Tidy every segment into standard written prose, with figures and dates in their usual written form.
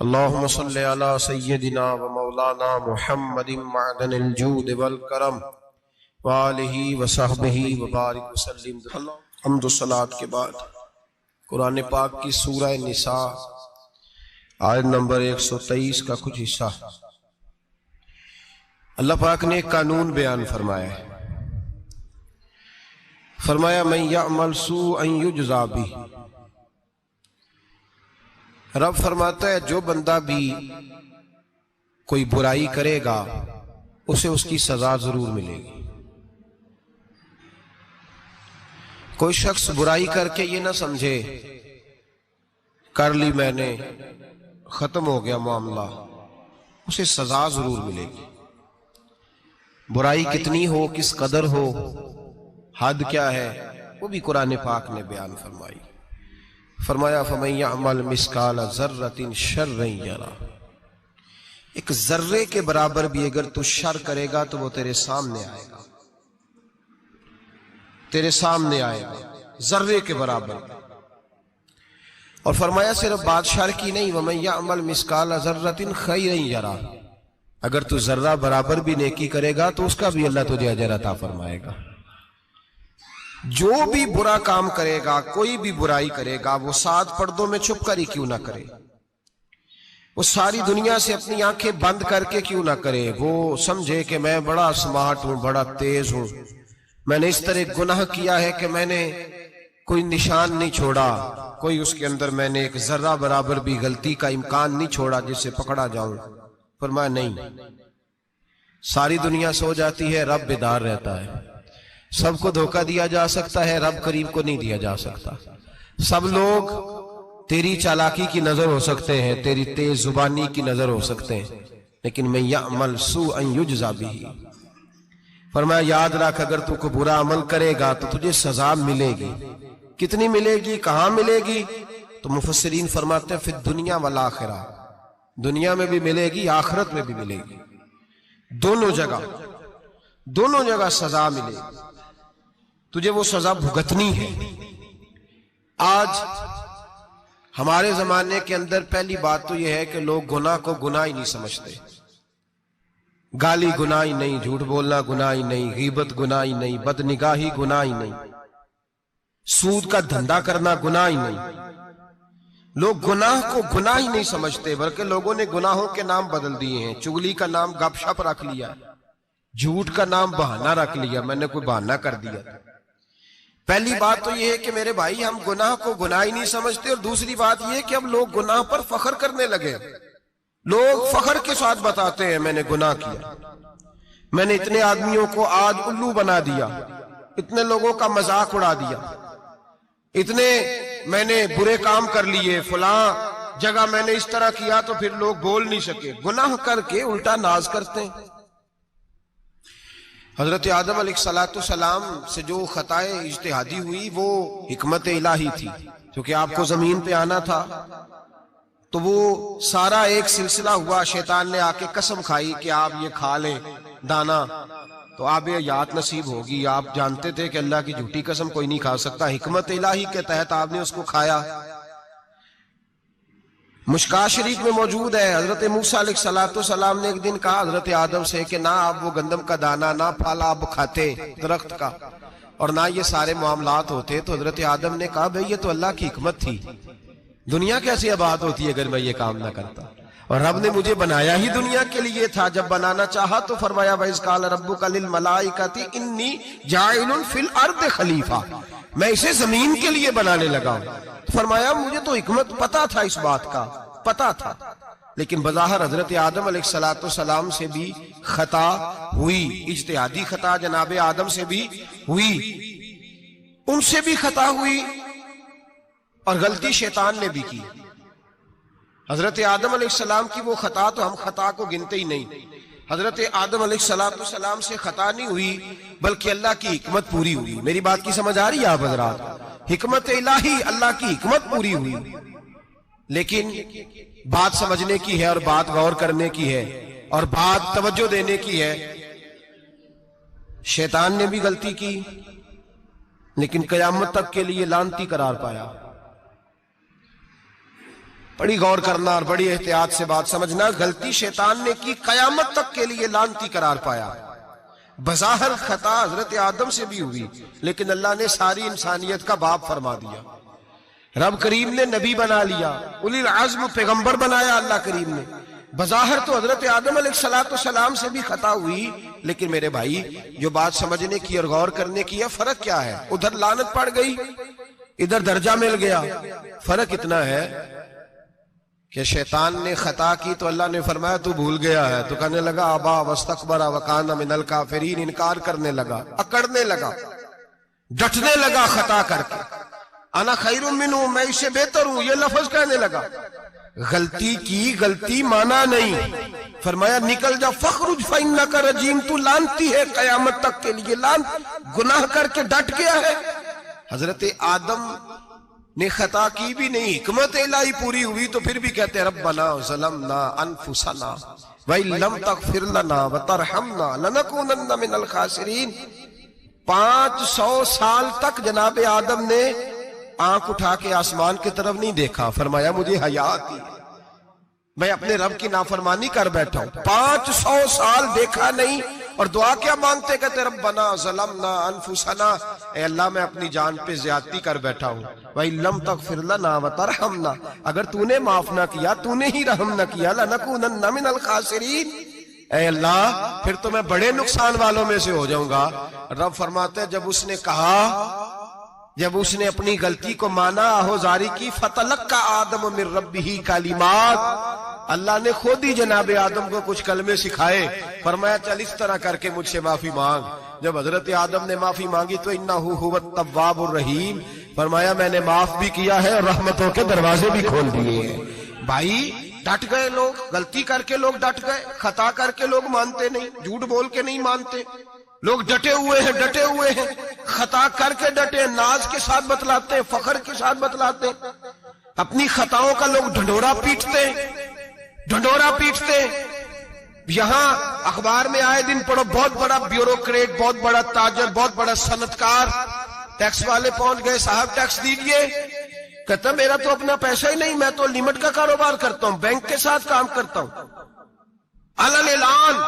اللهم صل على سيدنا ومولانا محمد معدن الجود والکرم وآلہ وصحبہ وبارک وسلم۔ حمد و صلاۃ کے بعد قرآن پاک کی سورہ نساء آیت نمبر 123 کا کچھ حصہ اللہ پاک نے ایک قانون بیان فرمایا ہے۔ فرمایا من یعمل سوءا یجزا بہ، رب فرماتا ہے جو بندہ بھی کوئی برائی کرے گا اسے اس کی سزا ضرور ملے گی۔ کوئی شخص برائی کر کے یہ نہ سمجھے کر لی میں نے ختم ہو گیا معاملہ، اسے سزا ضرور ملے گی۔ برائی کتنی ہو، کس قدر ہو، حد کیا ہے، وہ بھی قرآن پاک نے بیان فرمائی۔ فرمایا فَمَن يَعْمَلْ مِثْقَالَ ذَرَّةٍ شَرًّا يَرَهُ، ایک ذرے کے برابر بھی اگر تو شر کرے گا تو وہ تیرے سامنے آئے گا، تیرے سامنے آئے گا ذرے کے برابر۔ اور فرمایا صرف بات شر کی نہیں، وَمَن يَعْمَلْ مِثْقَالَ ذَرَّةٍ خَيْرًا يَرَهُ، اگر تو ذرہ برابر بھی نیکی کرے گا تو اس کا بھی اللہ تجھے اجر عطا فرمائے گا۔ جو بھی برا کام کرے گا، کوئی بھی برائی کرے گا، وہ 7 پردوں میں چھپ کر ہی کیوں نہ کرے، وہ ساری دنیا سے اپنی آنکھیں بند کر کے کیوں نہ کرے، وہ سمجھے کہ میں بڑا سمارٹ ہوں، بڑا تیز ہوں، میں نے اس طرح گناہ کیا ہے کہ میں نے کوئی نشان نہیں چھوڑا، کوئی اس کے اندر میں نے ایک ذرہ برابر بھی غلطی کا امکان نہیں چھوڑا جس سے پکڑا جاؤں۔ فرمایا نہیں، ساری دنیا سو جاتی ہے، رب بیدار رہتا ہے۔ سب کو دھوکہ دیا جا سکتا ہے، رب کریم کو نہیں دیا جا سکتا۔ سب لوگ تیری چالاکی کی نظر ہو سکتے ہیں، تیری تیز زبانی کی نظر ہو سکتے ہیں، لیکن من یعمل سوءا یجزا بہ، فرمایا یاد رکھ اگر تو کوئی برا عمل کرے گا تو تجھے سزا ملے گی۔ کتنی ملے گی، کہاں ملے گی؟ تو مفسرین فرماتے ہیں فی الدنیا والآخرہ، دنیا میں بھی ملے گی، آخرت میں بھی ملے گی، دونوں جگہ سزا ملے گی، تجھے وہ سزا بھگتنی ہے۔ آج ہمارے زمانے کے اندر پہلی بات تو یہ ہے کہ لوگ گناہ کو گناہ ہی نہیں سمجھتے۔ گالی گناہ ہی نہیں، جھوٹ بولنا گناہ ہی نہیں، غیبت گناہ ہی نہیں، بد نگاہی گناہ ہی نہیں، سود کا دھندا کرنا گناہ ہی نہیں۔ لوگ گناہ کو گناہ ہی نہیں سمجھتے، بلکہ لوگوں نے گناہوں کے نام بدل دیے ہیں۔ چگلی کا نام گپ شپ رکھ لیا، جھوٹ کا نام بہانہ رکھ لیا، میں نے کوئی بہانہ کر دیا۔ پہلی بات تو یہ ہے کہ میرے بھائی ہم گناہ کو گناہ ہی نہیں سمجھتے، اور دوسری بات یہ ہے کہ اب لوگ گناہ پر فخر کرنے لگے۔ لوگ فخر کے ساتھ بتاتے ہیں میں نے گناہ کیا، میں نے اتنے آدمیوں کو آج الو بنا دیا، اتنے لوگوں کا مذاق اڑا دیا، اتنے میں نے برے کام کر لیے، فلاں جگہ میں نے اس طرح کیا تو پھر لوگ بول نہیں سکے۔ گناہ کر کے الٹا ناز کرتے ہیں۔ حضرت آدم علیہ السلام سے جو خطائے اجتہادی ہوئی وہ حکمت الہی تھی، کیونکہ آپ کو زمین پہ آنا تھا، تو وہ سارا ایک سلسلہ ہوا۔ شیطان نے آ کے قسم کھائی کہ آپ یہ کھا لیں دانا تو آپ یہ حیات نصیب ہوگی۔ آپ جانتے تھے کہ اللہ کی جھوٹی قسم کوئی نہیں کھا سکتا، حکمت الہی کے تحت آپ نے اس کو کھایا۔ مشکاہ شریف میں موجود ہے، حضرت موسیٰ علیہ السلام نے ایک دن کہا حضرت آدم سے کہ نہ آپ وہ گندم کا دانہ، نہ پھل آپ کھاتے درخت کا، اور نہ یہ سارے معاملات ہوتے۔ تو حضرت آدم نے کہا بھئی یہ تو اللہ کی حکمت تھی، دنیا کیسی آباد ہوتی ہے اگر میں یہ کام نہ کرتا، اور رب نے مجھے بنایا ہی دنیا کے لیے تھا۔ جب بنانا چاہا تو فرمایا وَإِذْ قَالَ رَبُّكَ لِلْمَلَائِكَةِ إِنِّي جَاعِلٌ فِي الْأَرْضِ خلیفہ، میں اسے زمین کے لیے بنانے لگا ہوں۔ فرمایا مجھے تو حکمت پتا تھا، اس بات کا پتا تھا، لیکن بظاہر حضرت آدم علیہ السلام سے بھی خطا ہوئی، اجتہادی خطا جناب آدم سے بھی ہوئی، ان سے بھی خطا ہوئی، اور غلطی شیطان نے بھی کی۔ حضرت آدم علیہ السلام کی وہ خطا تو ہم خطا کو گنتے ہی نہیں۔ حضرت آدم علیہ السلام سے خطا نہیں ہوئی بلکہ اللہ کی حکمت پوری ہوئی۔ میری بات کی سمجھ آ رہی ہے آپ حضرات؟ حکمت الہی، اللہ کی حکمت پوری ہوئی، لیکن بات سمجھنے کی ہے، اور بات غور کرنے کی ہے، اور بات توجہ دینے کی ہے۔ شیطان نے بھی غلطی کی لیکن قیامت تک کے لیے لعنتی قرار پایا۔ بڑی غور کرنا اور بڑی احتیاط سے بات سمجھنا. غلطی شیطان نے کی، قیامت تک کے لیے لعنتی قرار پایا. بظاہر خطا حضرت آدم سے بھی ہوئی، لیکن اللہ نے ساری انسانیت کا باپ فرما دیا. رب کریم نے نبی بنا لیا، اولی العزم پیغمبر بنایا اللہ کریم نے. بظاہر تو حضرت آدم علیہ السلام سے بھی خطا ہوئی، لیکن میرے بھائی جو بات سمجھنے کی اور غور کرنے کی ہے، فرق کیا ہے؟ ادھر لعنت پڑ گئی، ادھر درجہ مل گیا. فرق اتنا ہے کہ شیطان نے خطا کی تو اللہ نے فرمایا تو بھول گیا ہے، تو کہنے لگا ابا واستکبر وکان من الکافرین، انکار کرنے لگا، اکڑنے لگا، ڈٹنے لگا خطا کر کے. انا خیر منہ، میں اس سے بہتر ہوں، یہ لفظ کہنے لگا. غلطی کی، غلطی مانا نہیں. فرمایا نکل جا، فخرج فإنک رجیم، تو لعنتی ہے قیامت تک کے لیے. گناہ کر کے ڈٹ گیا ہے. حضرت آدم نے خطا کی بھی نہیں، حکمت الہی پوری ہوئی تو پھر بھی کہتے ہیں ربنا ظلمنا انفسنا وَإِن لَمْ تَغْفِرْ لَنَا وَتَرْحَمْنَا لَنَكُونَنَّ مِنَ الْخَاسِرِينَ. 500 سال تک جناب آدم نے آنکھ اٹھا کے آسمان کی طرف نہیں دیکھا. فرمایا مجھے حیا آتی ہے، میں اپنے رب کی نافرمانی کر بیٹھا ہوں. 500 سال دیکھا نہیں، اور دعا کیا مانگتے؟ کہتے ربنا ظلمنا انفسنا، اے اللہ میں اپنی جان پہ زیادتی کر بیٹھا ہوں. وَإِن لَمْ تَغْفِرْ لَنَا وَتَرْحَمْنَا، اگر تو نے معاف نہ کیا، تو نے ہی رحم نہ کیا، لَنَكُونَنَّ مِنَ الْخَاسِرِينَ، اے اللہ پھر تو میں بڑے نقصان والوں میں سے ہو جاؤں گا. رب فرماتے ہیں جب اس نے کہا، جب اس نے اپنی غلطی کو مانا، آہوزاری کی، فَتَلَقَّى آدَمُ مِن رَبِّهِ کَلِمَاتٍ، اللہ نے خود ہی جناب آدم کو کچھ کلمے سکھائے. فرمایا چل اس طرح کر کے مجھ سے معافی مانگ. جب حضرت آدم نے معافی مانگی تو اِنَّهُ هُوَ التَّوَّابُ الرَّحِيمُ، فرمایا میں نے معاف بھی کیا ہے اور رحمتوں کے دروازے بھی کھول دیے ہیں. بھائی ڈٹ گئے لوگ، غلطی کر کے لوگ ڈٹ گئے، خطا کر کے لوگ مانتے نہیں، جھوٹ بول کے نہیں مانتے. لوگ ڈٹے ہوئے ہیں، ڈٹے ہوئے ہیں، خطا کر کے ڈٹے، ناز کے ساتھ بتلاتے ہیں، فخر کے ساتھ بتلاتے ہیں. اپنی خطاؤں کا لوگ ڈھنڈورا پیٹتے ہیں، ڈھنڈورا پیٹتے. یہاں اخبار میں آئے دن پڑھو، بہت بڑا بیوروکریٹ، بہت بڑا تاجر، بہت بڑا صنعتکار، ٹیکس والے پہنچ گئے، صاحب ٹیکس دیجئے. کہتا میرا تو اپنا پیسہ ہی نہیں، میں تو لمٹ کا کاروبار کرتا ہوں، بینک کے ساتھ کام کرتا ہوں. علن اعلان،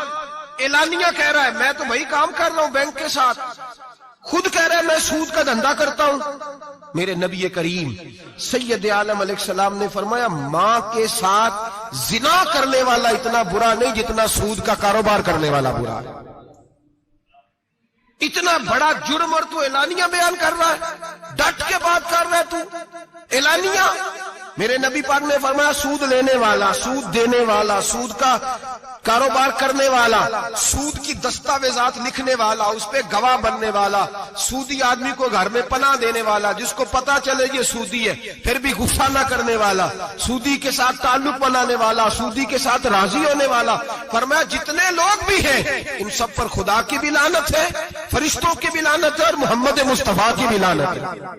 اعلانیہ کہہ رہا ہے میں تو وہی کام کر رہا ہوں بینک کے ساتھ. خود کہہ رہا ہے میں سود کا دھندا کرتا ہوں. میرے نبی کریم سید عالم علیہ السلام نے فرمایا ماں کے ساتھ زنا کرنے والا اتنا برا نہیں جتنا سود کا کاروبار کرنے والا برا ہے. اتنا بڑا جرم اور تو اعلانیہ بیان کر رہا ہے، ڈٹ کے بات کر رہا ہے تو اعلانیہ. میرے نبی پاک نے فرمایا سود لینے والا، سود دینے والا، سود کا کاروبار کرنے والا، سود کی دستاویزات لکھنے والا، اس پہ گواہ بننے والا، سودی آدمی کو گھر میں پناہ دینے والا، جس کو پتا چلے یہ سودی ہے پھر بھی غصہ نہ کرنے والا، سودی کے ساتھ تعلق بنانے والا، سودی کے ساتھ راضی ہونے والا. فرمایا جتنے لوگ بھی ہیں ان سب پر خدا کی بھی لعنت ہے، فرشتوں کی بھی لعنت ہے، اور محمد مصطفیٰ کی بھی لعنت ہے.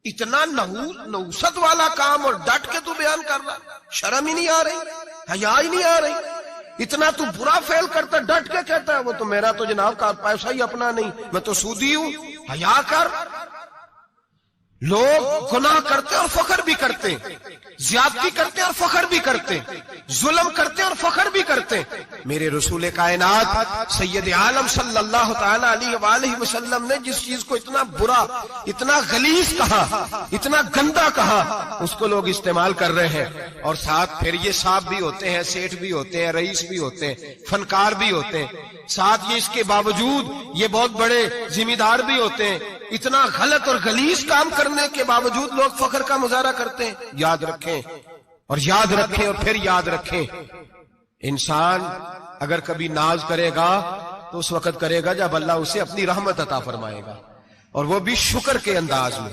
اتنا نحوست والا کام اور ڈٹ کے تو بیان کر رہا، شرم ہی نہیں آ رہی، حیا ہی نہیں آ رہی. اتنا تو برا فیل کرتا، ڈٹ کے کہتا ہے وہ تو میرا تو جناب کا پیسہ ہی اپنا نہیں، میں تو سودی ہوں. حیا کر. لوگ گناہ کرتے اور فخر بھی کرتے، زیادتی کرتے اور فخر بھی کرتے، ظلم کرتے اور فخر بھی کرتے. میرے رسول کائنات سید عالم صلی اللہ تعالی علیہ وآلہ وسلم نے جس چیز کو اتنا برا، اتنا غلیظ کہا، اتنا گندا کہا، اس کو لوگ استعمال کر رہے ہیں. اور ساتھ پھر یہ صاحب بھی ہوتے ہیں، سیٹھ بھی ہوتے ہیں، رئیس بھی ہوتے ہیں، فنکار بھی ہوتے ہیں، ساتھ یہ اس کے باوجود یہ بہت بڑے ذمہ دار بھی ہوتے ہیں. اتنا غلط اور غلیظ کام کرنے کے باوجود لوگ فخر کا مظاہرہ کرتے ہیں. یاد رکھیں اور یاد رکھیں اور پھر یاد رکھیں، انسان اگر کبھی ناز کرے گا تو اس وقت کرے گا جب اللہ اسے اپنی رحمت عطا فرمائے گا، اور وہ بھی شکر کے انداز میں.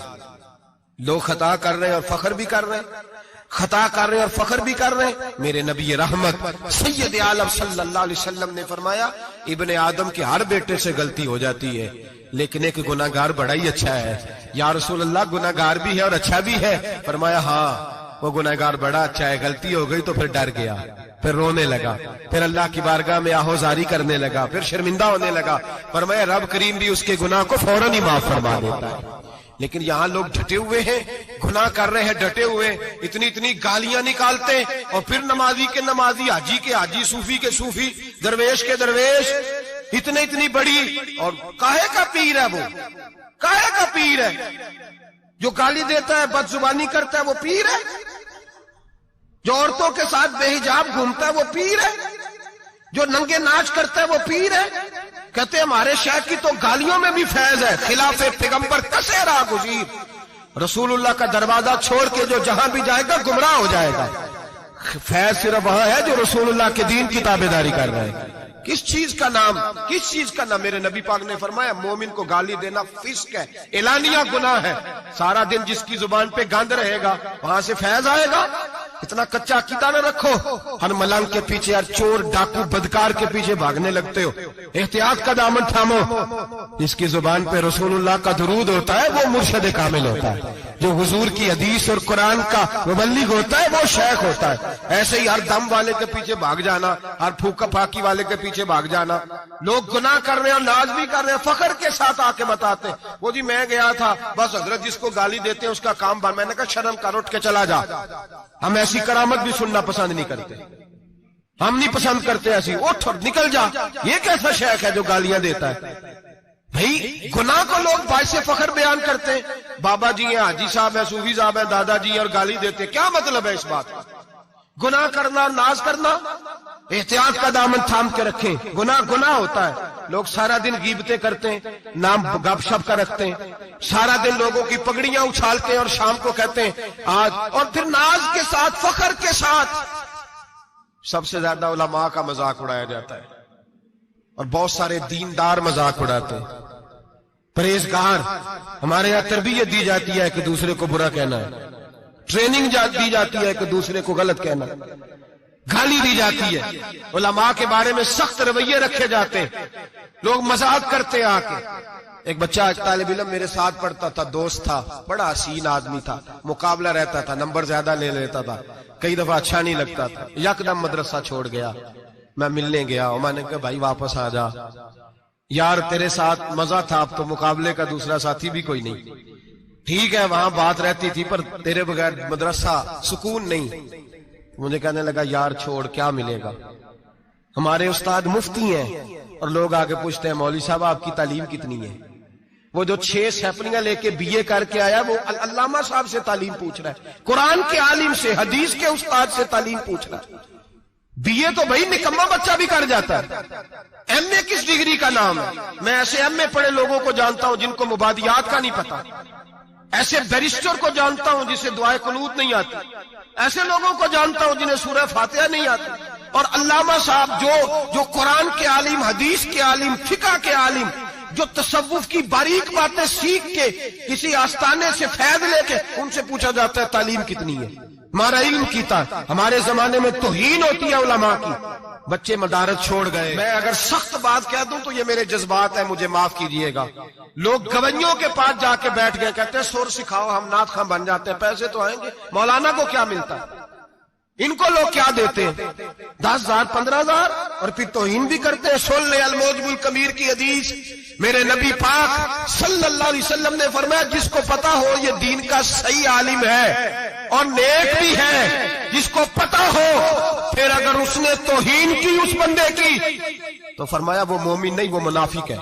لوگ خطا کر رہے ہیں اور فخر بھی کر رہے ہیں، خطا کر رہے ہیں اور فخر بھی کر رہے ہیں. میرے نبی رحمت سید عالم صلی اللہ علیہ وسلم نے فرمایا ابن آدم کے ہر بیٹے سے غلطی ہو جاتی ہے، لیکن ایک گناہگار بڑا ہی اچھا ہے. یا رسول اللہ گناہگار بھی ہے اور اچھا بھی ہے؟ فرمایا ہاں وہ گناہگار بڑا اچھا ہے، غلطی ہو گئی تو پھر ڈر گیا، پھر رونے لگا، پھر اللہ کی بارگاہ میں آہوزاری کرنے لگا، پھر شرمندہ ہونے لگا. فرمایا رب کریم بھی اس کے گناہ کو فوراً ہی معاف فرما دیتا ہے. لیکن یہاں لوگ ڈٹے ہوئے ہیں، گناہ کر رہے ہیں ڈٹے ہوئے، اتنی اتنی گالیاں نکالتے اور پھر نمازی کے نمازی، حاجی کے حاجی، صوفی کے صوفی، درویش کے درویش، اتنی بڑی، اور کاہے کا پیر ہے وہ؟ کاہے کا پیر ہے؟ جو گالی دیتا ہے، بد زبانی کرتا ہے، وہ پیر ہے؟ جو عورتوں کے ساتھ بے حجاب گھومتا ہے وہ پیر ہے؟ جو ننگے ناچ کرتا ہے وہ پیر ہے؟ کہتے ہیں ہمارے شیخ کی تو گالیوں میں بھی فیض ہے، خلاف پیغمبر کسے راہ گزیر، رسول اللہ کا دروازہ چھوڑ کے جو جہاں بھی جائے گا گمراہ ہو جائے گا۔ فیض صرف وہاں ہے جو رسول اللہ کے دین کی تابعداری کر رہے ہیں۔ کس چیز کا نام، کس چیز کا نام؟ میرے نبی پاک نے فرمایا مومن کو گالی دینا فسق ہے، اعلانیہ گناہ ہے۔ سارا دن جس کی زبان پہ گند رہے گا وہاں سے فیض آئے گا؟ اتنا کچا عقیدہ نہ رکھو، ہر ملنگ کے پیچھے، ہر چور ڈاکو بدکار کے پیچھے بھاگنے لگتے ہو۔ احتیاط کا دامن تھامو۔ جس کی زبان پہ رسول اللہ کا درود ہوتا ہے وہ مرشد کامل ہوتا ہے، جو حضور کی حدیث اور قرآن کا مبلغ ہوتا ہے وہ شیخ ہوتا ہے۔ ایسے ہی ہر دم والے کے پیچھے بھاگ جانا، ہر پھوکا پھاکی والے کے پیچھے بھاگ جانا۔ لوگ گناہ کر رہے ہیں اور ناز بھی کر رہے ہیں، فخر کے ساتھ آ کے بتاتے وہ جی میں گیا تھا، بس حضرت جس کو گالی دیتے ہیں اس کا کام بن۔ میں نے کہا شرم کر، اٹھ کے چلا جا۔ ہم ایسی کرامت بھی سننا پسند نہیں کرتے، ہم نہیں پسند کرتے ایسی، اٹھ اور نکل جا۔ یہ کیسا شیخ ہے جو گالیاں دیتا ہے؟ بھئی گناہ کو لوگ باعث فخر بیان کرتے ہیں، بابا جی ہیں، حاجی صاحب ہیں، صوفی صاحب ہیں، دادا جی ہیں، اور گالی دیتے ہیں۔ کیا مطلب ہے اس بات کا؟ گناہ کرنا، ناز کرنا، احتیاط کا دامن تھام کے رکھیں۔ گناہ گناہ ہوتا ہے۔ لوگ سارا دن غیبتیں کرتے ہیں، نام گپ شپ کا رکھتے ہیں، سارا دن لوگوں کی پگڑیاں اچھالتے ہیں اور شام کو کہتے ہیں آج، اور پھر ناز کے ساتھ، فخر کے ساتھ۔ سب سے زیادہ علماء کا مذاق اڑایا جاتا ہے اور بہت سارے دیندار مذاق اڑاتے ہیں، پرہیزگار۔ ہمارے یہاں تربیت دی جاتی ہے کہ دوسرے کو برا کہنا ہے، ٹریننگ دی جاتی ہے کہ دوسرے کو غلط کہنا ہے، گالی دی جاتی ہے، علماء کے بارے میں سخت رویے رکھے جاتے ہیں، لوگ مذاق کرتے آ کے۔ ایک بچہ ایک طالب علم میرے ساتھ پڑھتا تھا، دوست تھا، بڑا حسین آدمی تھا، مقابلہ رہتا تھا، نمبر زیادہ لے لیتا تھا، کئی دفعہ اچھا نہیں لگتا تھا، یکدم مدرسہ چھوڑ گیا۔ میں ملنے گیا اور میں نے کہا بھائی واپس آ جا یار، تیرے ساتھ مزہ تھا، اب تو مقابلے کا دوسرا ساتھی بھی کوئی نہیں۔ ٹھیک ہے وہاں بات رہتی تھی پر تیرے بغیر مدرسہ سکون نہیں۔ مجھے کہنے لگا یار چھوڑ، کیا ملے گا؟ ہمارے استاد مفتی ہیں اور لوگ آگے پوچھتے ہیں مولوی صاحب آپ کی تعلیم کتنی ہے؟ وہ جو 6 سیپلیاں لے کے BA کر کے آیا وہ علامہ صاحب سے تعلیم پوچھ رہا ہے، قرآن کے عالم سے، حدیث کے استاد سے تعلیم پوچھ رہا ہے۔ BA تو بھائی نکما بچہ بھی کر جاتا ہے، MA کس ڈگری کا نام ہے؟ میں ایسے MA پڑھے لوگوں کو جانتا ہوں جن کو مبادیات کا نہیں پتا، ایسے بیرسٹر کو جانتا ہوں جسے دعائے قنوت نہیں آتی، ایسے لوگوں کو جانتا ہوں جنہیں سورہ فاتحہ نہیں آتی، اور علامہ صاحب جو قرآن کے عالم، حدیث کے عالم، فقہ کے عالم، جو تصوف کی باریک باتیں سیکھ کے کسی آستانے سے فیض لے کے ان سے پوچھا جاتا ہے تعلیم کتنی ہے؟ ہمارا علم کیتا۔ ہمارے زمانے میں توہین ہوتی ہے علماء کی، بچے مدارس چھوڑ گئے۔ میں اگر سخت بات کہہ دوں تو یہ میرے جذبات ہیں، مجھے معاف کیجئے گا۔ لوگ گویوں کے پاس جا کے بیٹھ گئے، کہتے ہیں سور سکھاؤ، ہم نعت خواں بن جاتے ہیں، پیسے تو آئیں گے۔ مولانا کو کیا ملتا ہے؟ ان کو لوگ کیا دیتے ہیں؟ 10,000 15,000، اور پھر توہین بھی کرتے ہیں۔ سن لے الموجب الکبیر کی حدیث، میرے نبی پاک صلی اللہ علیہ وسلم نے فرمایا جس کو پتا ہو یہ دین کا صحیح عالم ہے اور نیک بھی ہے، جس کو پتا ہو پھر اگر اس نے توہین کی اس بندے کی تو فرمایا وہ مومن نہیں، وہ منافق ہے،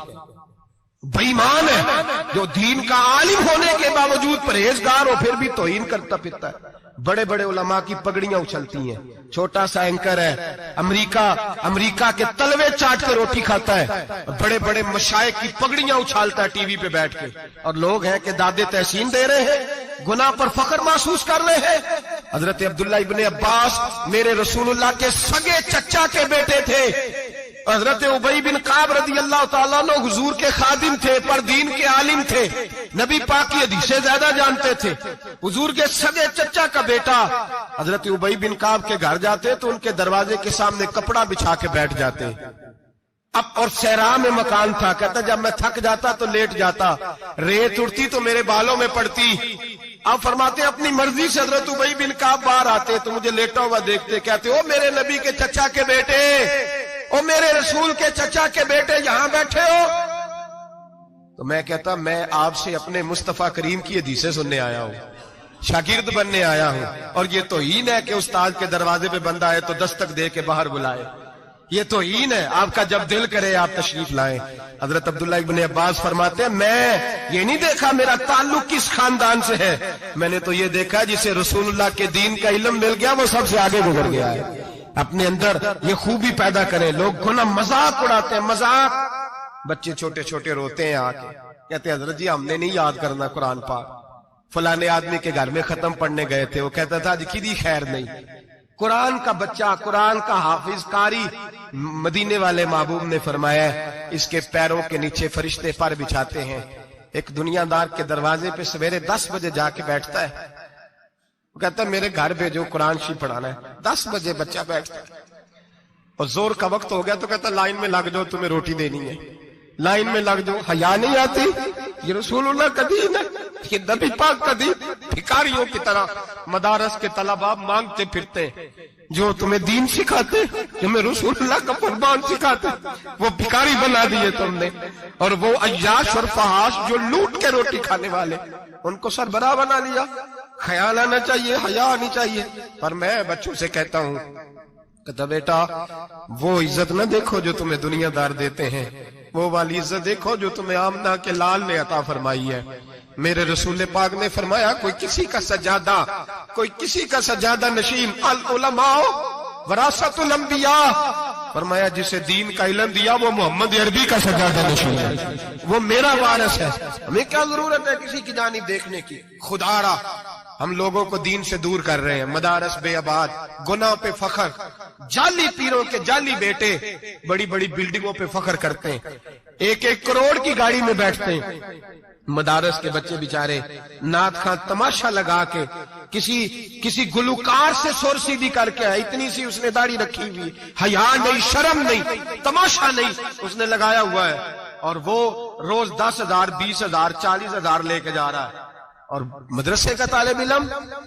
بے ایمان ہے، جو دین کا عالم ہونے کے باوجود پرہیزگار ہو پھر بھی توہین کرتا پھرتا ہے۔ بڑے بڑے علماء کی پگڑیاں اچھلتی ہیں، چھوٹا سا اینکر ہے امریکہ کے تلوے چاٹ کے روٹی کھاتا ہے، بڑے بڑے مشائخ کی پگڑیاں اچھالتا ہے ٹی وی پہ بیٹھ کے، اور لوگ ہیں کہ دادے تحسین دے رہے ہیں، گناہ پر فخر محسوس کر رہے ہیں۔ حضرت عبداللہ ابن عباس میرے رسول اللہ کے سگے چچا کے بیٹے تھے، حضرت ابی بن کعب رضی اللہ تعالیٰ عنہ حضور کے خادم تھے، پر دین کے عالم تھے، نبی پاک کی حدیثیں زیادہ جانتے تھے۔ حضور کے سگے چچا کا بیٹا حضرت ابی بن کعب کے گھر جاتے تو ان کے دروازے کے سامنے کپڑا بچھا کے بیٹھ جاتے۔ اب اور صحرا میں مکان تھا، کہتا جب میں تھک جاتا تو لیٹ جاتا، ریت اڑتی تو میرے بالوں میں پڑتی۔ اب فرماتے اپنی مرضی سے حضرت ابی بن کعب باہر آتے تو مجھے لیٹا ہوا دیکھتے، کہتے او میرے نبی کے چچا کے بیٹے، او میرے رسول کے چچا کے بیٹے یہاں بیٹھے ہو؟ تو میں کہتا میں آپ سے اپنے مصطفیٰ کریم کی حدیثیں سننے آیا ہوں، شاگرد بننے آیا ہوں، اور یہ توہین ہے کہ استاد کے دروازے پہ بندہ آئے تو دستک دے کے باہر بلائے، یہ توہین ہے۔ آپ کا جب دل کرے آپ تشریف لائیں۔ حضرت عبداللہ ابن عباس فرماتے ہیں میں یہ نہیں دیکھا میرا تعلق کس خاندان سے ہے، میں نے تو یہ دیکھا جسے رسول اللہ کے دین کا علم مل گیا وہ سب سے آگے گزر گیا ہے۔ اپنے اندر یہ خوبی پیدا کریں۔ لوگ گناہ مذاق اڑاتے ہیں، مذاق، بچے چھوٹے چھوٹے روتے ہیں آ کے، کہتے ہیں حضرت جی ہم نے نہیں یاد کرنا قرآن پاک، فلانے آدمی کے گھر میں ختم پڑھنے گئے تھے، وہ کہتا تھا جی کدی خیر نہیں۔ قرآن کا بچہ، قرآن کا حافظ قاری، مدینے والے محبوب نے فرمایا ہے اس کے پیروں کے نیچے فرشتے پر بچھاتے ہیں۔ ایک دنیا دار کے دروازے پہ سویرے 10 بجے جا کے بیٹھتا ہے، وہ کہتا ہے میرے گھر پہ جو قرآن شریف پڑھانا ہے، 10 بجے بچہ بیٹھتا ہے، اور زور کا وقت ہو گیا تو کہتا ہے لائن میں لگ جاؤ تمہیں روٹی دینی ہے، لائن میں لگ جاؤ۔ حیا نہیں آتی؟ یہ رسول اللہ کا دین ہے، یہ نبی پاک کا دین۔ بھکاریوں کی طرح مدارس کے طلباء مانگتے پھرتے جو تمہیں دین سکھاتے، تمہیں رسول اللہ کا فرمان سکھاتے، وہ بھکاری بنا دیے تم نے، اور وہ عیاش اور فحاش جو لوٹ کے روٹی کھانے والے ان کو سربراہ بنا لیا۔ خیال آنا چاہیے، حیا آنی چاہیے۔ پر میں بچوں سے کہتا ہوں کہتا بیٹا وہ عزت نہ دیکھو جو تمہیں دنیا دار دیتے ہیں، وہ والی عزت دیکھو جو تمہیں آمنہ کے لال نے عطا فرمائی ہے۔ میرے رسول پاک نے فرمایا کوئی کسی کا سجادہ، کوئی کسی کا سجادہ نشین، العلماء وراثت الانبیاء، فرمایا جسے دین کا علم دیا وہ محمد عربی کا سجادہ نشین ہے، وہ میرا وارث ہے۔ ہمیں کیا ضرورت ہے کسی کی جانب دیکھنے کی؟ خدا را ہم لوگوں کو دین سے دور کر رہے ہیں، مدارس بے آباد، گناہ پہ فخر، جعلی پیروں کے جعلی بیٹے بڑی بڑی بلڈنگوں پہ فخر کرتے ہیں، 1-1 کروڑ کی گاڑی میں بیٹھتے ہیں۔ مدارس کے بچے بیچارے نعت خواں تماشا لگا کے کسی گلوکار سے سور سیدھی کر کے آئے، اتنی سی اس نے داڑھی رکھی ہوئی، حیا نہیں، شرم نہیں، تماشا نہیں، اس نے لگایا ہوا ہے، اور وہ روز 10,000 20,000 40,000 لے کے جا رہا ہے۔ اور مدرسے کا طالب علم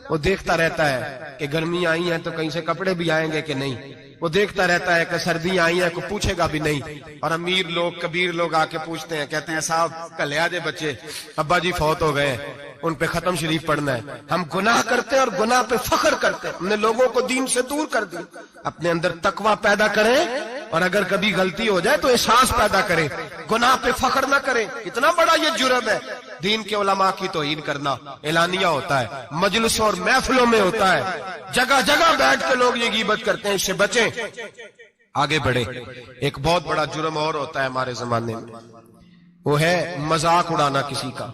وہ دیکھتا رہتا ہے کہ گرمی آئی ہیں تو کہیں سے کپڑے بھی آئیں گے کہ نہیں، وہ دیکھتا رہتا ہے کہ سردیاں آئی ہیں کوئی پوچھے گا بھی نہیں۔ اور امیر لوگ کبیر لوگ آ کے پوچھتے ہیں، کہتے ہیں صاحب کل لے آجے بچے، ابا جی فوت ہو گئے، ان پہ ختم شریف پڑھنا ہے۔ ہم گناہ کرتے ہیں اور گناہ پہ فخر کرتے ہیں، ہم نے لوگوں کو دین سے دور کر دیا۔ اپنے اندر تقوی پیدا کریں، اور اگر کبھی غلطی ہو جائے تو احساس پیدا کریں، گناہ پہ فخر نہ کریں۔ کتنا بڑا یہ جرم ہے دین کے علماء کی توہین کرنا۔ اعلانیہ ہوتا ہے، مجلسوں اور محفلوں میں ہوتا ہے، جگہ جگہ بیٹھ کے لوگ یہ غیبت کرتے ہیں، اس سے بچیں، آگے بڑھے۔ ایک بہت بڑا جرم اور ہوتا ہے ہمارے زمانے میں، وہ ہے مذاق اڑانا کسی کا۔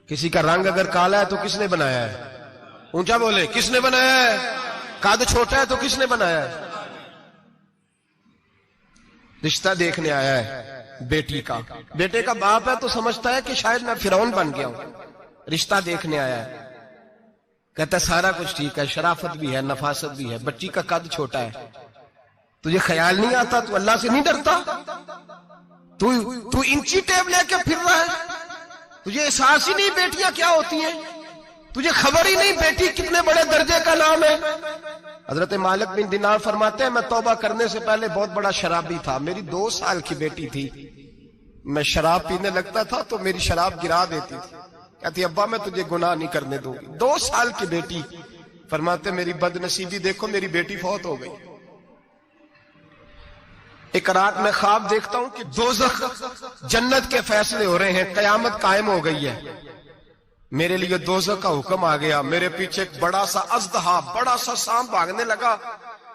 کسی کا رنگ اگر کالا ہے تو کس نے بنایا ہے؟ اونچا بولے، کس نے بنایا ہے؟ قد چھوٹا ہے تو کس نے بنایا ہے؟ رشتہ دیکھنے آیا ہے بیٹی کا، بیٹے کا باپ ہے تو سمجھتا ہے کہ شاید میں فرعون بن گیا ہوں، رشتہ دیکھنے آیا ہے، کہتا ہے سارا کچھ ٹھیک ہے، شرافت بھی ہے، نفاست بھی ہے، بچی کا قد چھوٹا ہے، تجھے خیال نہیں آتا؟ تو اللہ سے نہیں ڈرتا؟ تو انچی ٹیپ لے کے پھر رہا ہے، تجھے احساس ہی نہیں بیٹیاں کیا ہوتی ہیں، تجھے خبر ہی نہیں بیٹی کتنے بڑے درجے کا نام ہے۔ حضرت مالک بن دینار فرماتے ہیں میں توبہ کرنے سے پہلے بہت بڑا شرابی تھا، میری 2 سال کی بیٹی تھی، میں شراب پینے لگتا تھا تو میری شراب گرا دیتی تھی، کہتی ابا میں تجھے گناہ نہیں کرنے دوں گی۔ 2 سال کی بیٹی، فرماتے میری بد نصیبی دیکھو میری بیٹی فوت ہو گئی۔ ایک رات میں خواب دیکھتا ہوں کہ دوزخ جنت کے فیصلے ہو رہے ہیں، قیامت قائم ہو گئی ہے، میرے لیے دوزخ کا حکم آ گیا، میرے پیچھے ایک بڑا سا اژدہا، بڑا سا سانپ بھاگنے لگا،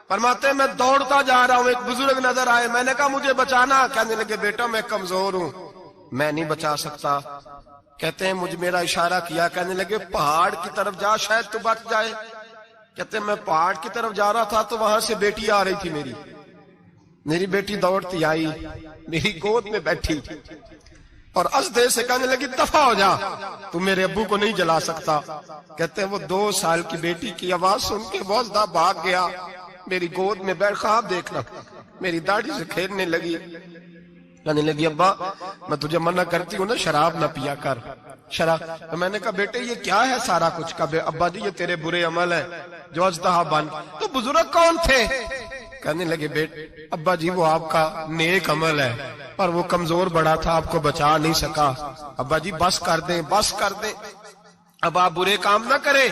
فرماتے ہیں میں دوڑتا جا رہا ہوں، ایک بزرگ نظر آئے، میں نے کہا مجھے بچانا، کہنے لگے بیٹا میں کمزور ہوں، میں نہیں بچا سکتا، کہتے ہیں مجھے میرا اشارہ کیا، کہنے لگے پہاڑ کی طرف جا شاید تو بچ جائے، کہتے ہیں میں پہاڑ کی طرف جا رہا تھا تو وہاں سے بیٹی آ رہی تھی، میری بیٹی دوڑتی آئی، میری گود میں بیٹھی اور ازدے سے کہنے لگی دفع ہو جا، تو میرے ابو کو نہیں جلا سکتا، کہتے ہیں وہ 2 سال کی بیٹی کی آواز سن کے وہ ازدہ بھاگ گیا، میری گود میں بیٹھ خواب دیکھنا، میری داڑھی سے کھیلنے لگی، کہنے لگی ابا میں تجھے منع کرتی ہوں نا شراب نہ پیا کر، شراب، تو میں نے کہا بیٹے یہ کیا ہے سارا کچھ؟ کہا ابا جی یہ تیرے برے عمل ہے جو ازدہا بن۔ تو بزرگ کون تھے؟ کہنے لگے بیٹے ابا جی وہ آپ کا نیک عمل ہے پر وہ کمزور بڑا تھا آپ کو بچا نہیں سکا. ابا جی بس کر دیں بس کر دیں, اب آپ برے کام نہ کریں,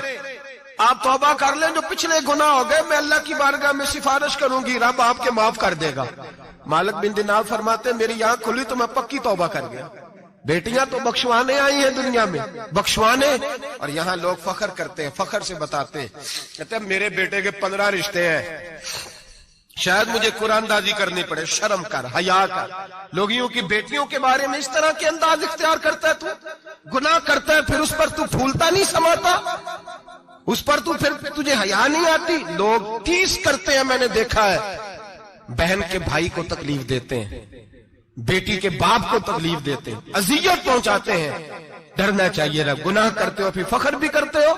آپ توبہ کر لیں, جو پچھلے گناہ ہو گئے میں اللہ کی بارگاہ میں سفارش کروں گی, رب آپ کے معاف کر دے گا. مالک بن دینار فرماتے میری آنکھ کھلی تو میں پکی توبہ کر گیا. بیٹیاں تو بخشوانے آئی ہیں دنیا میں, بخشوانے, اور یہاں لوگ فخر کرتے ہیں, فخر سے بتاتے ہیں, کہتے ہیں میرے بیٹے کے 15 رشتے ہیں, شاید مجھے قرآن دازی کرنی پڑے. شرم کر, حیا کر. لوگیوں کی بیٹیوں کے بارے میں اس طرح کے انداز اختیار کرتا ہے, تو گناہ کرتا ہے پھر اس پر تو پھولتا نہیں سماتا, اس پر تو پھر تجھے حیا نہیں آتی. لوگ تیس کرتے ہیں, میں نے دیکھا ہے, بہن کے بھائی کو تکلیف دیتے ہیں, بیٹی کے باپ کو تکلیف دیتے ہیں, اذیت پہنچاتے ہیں. ڈرنا چاہیے رب. گناہ کرتے ہو پھر فخر بھی کرتے ہو,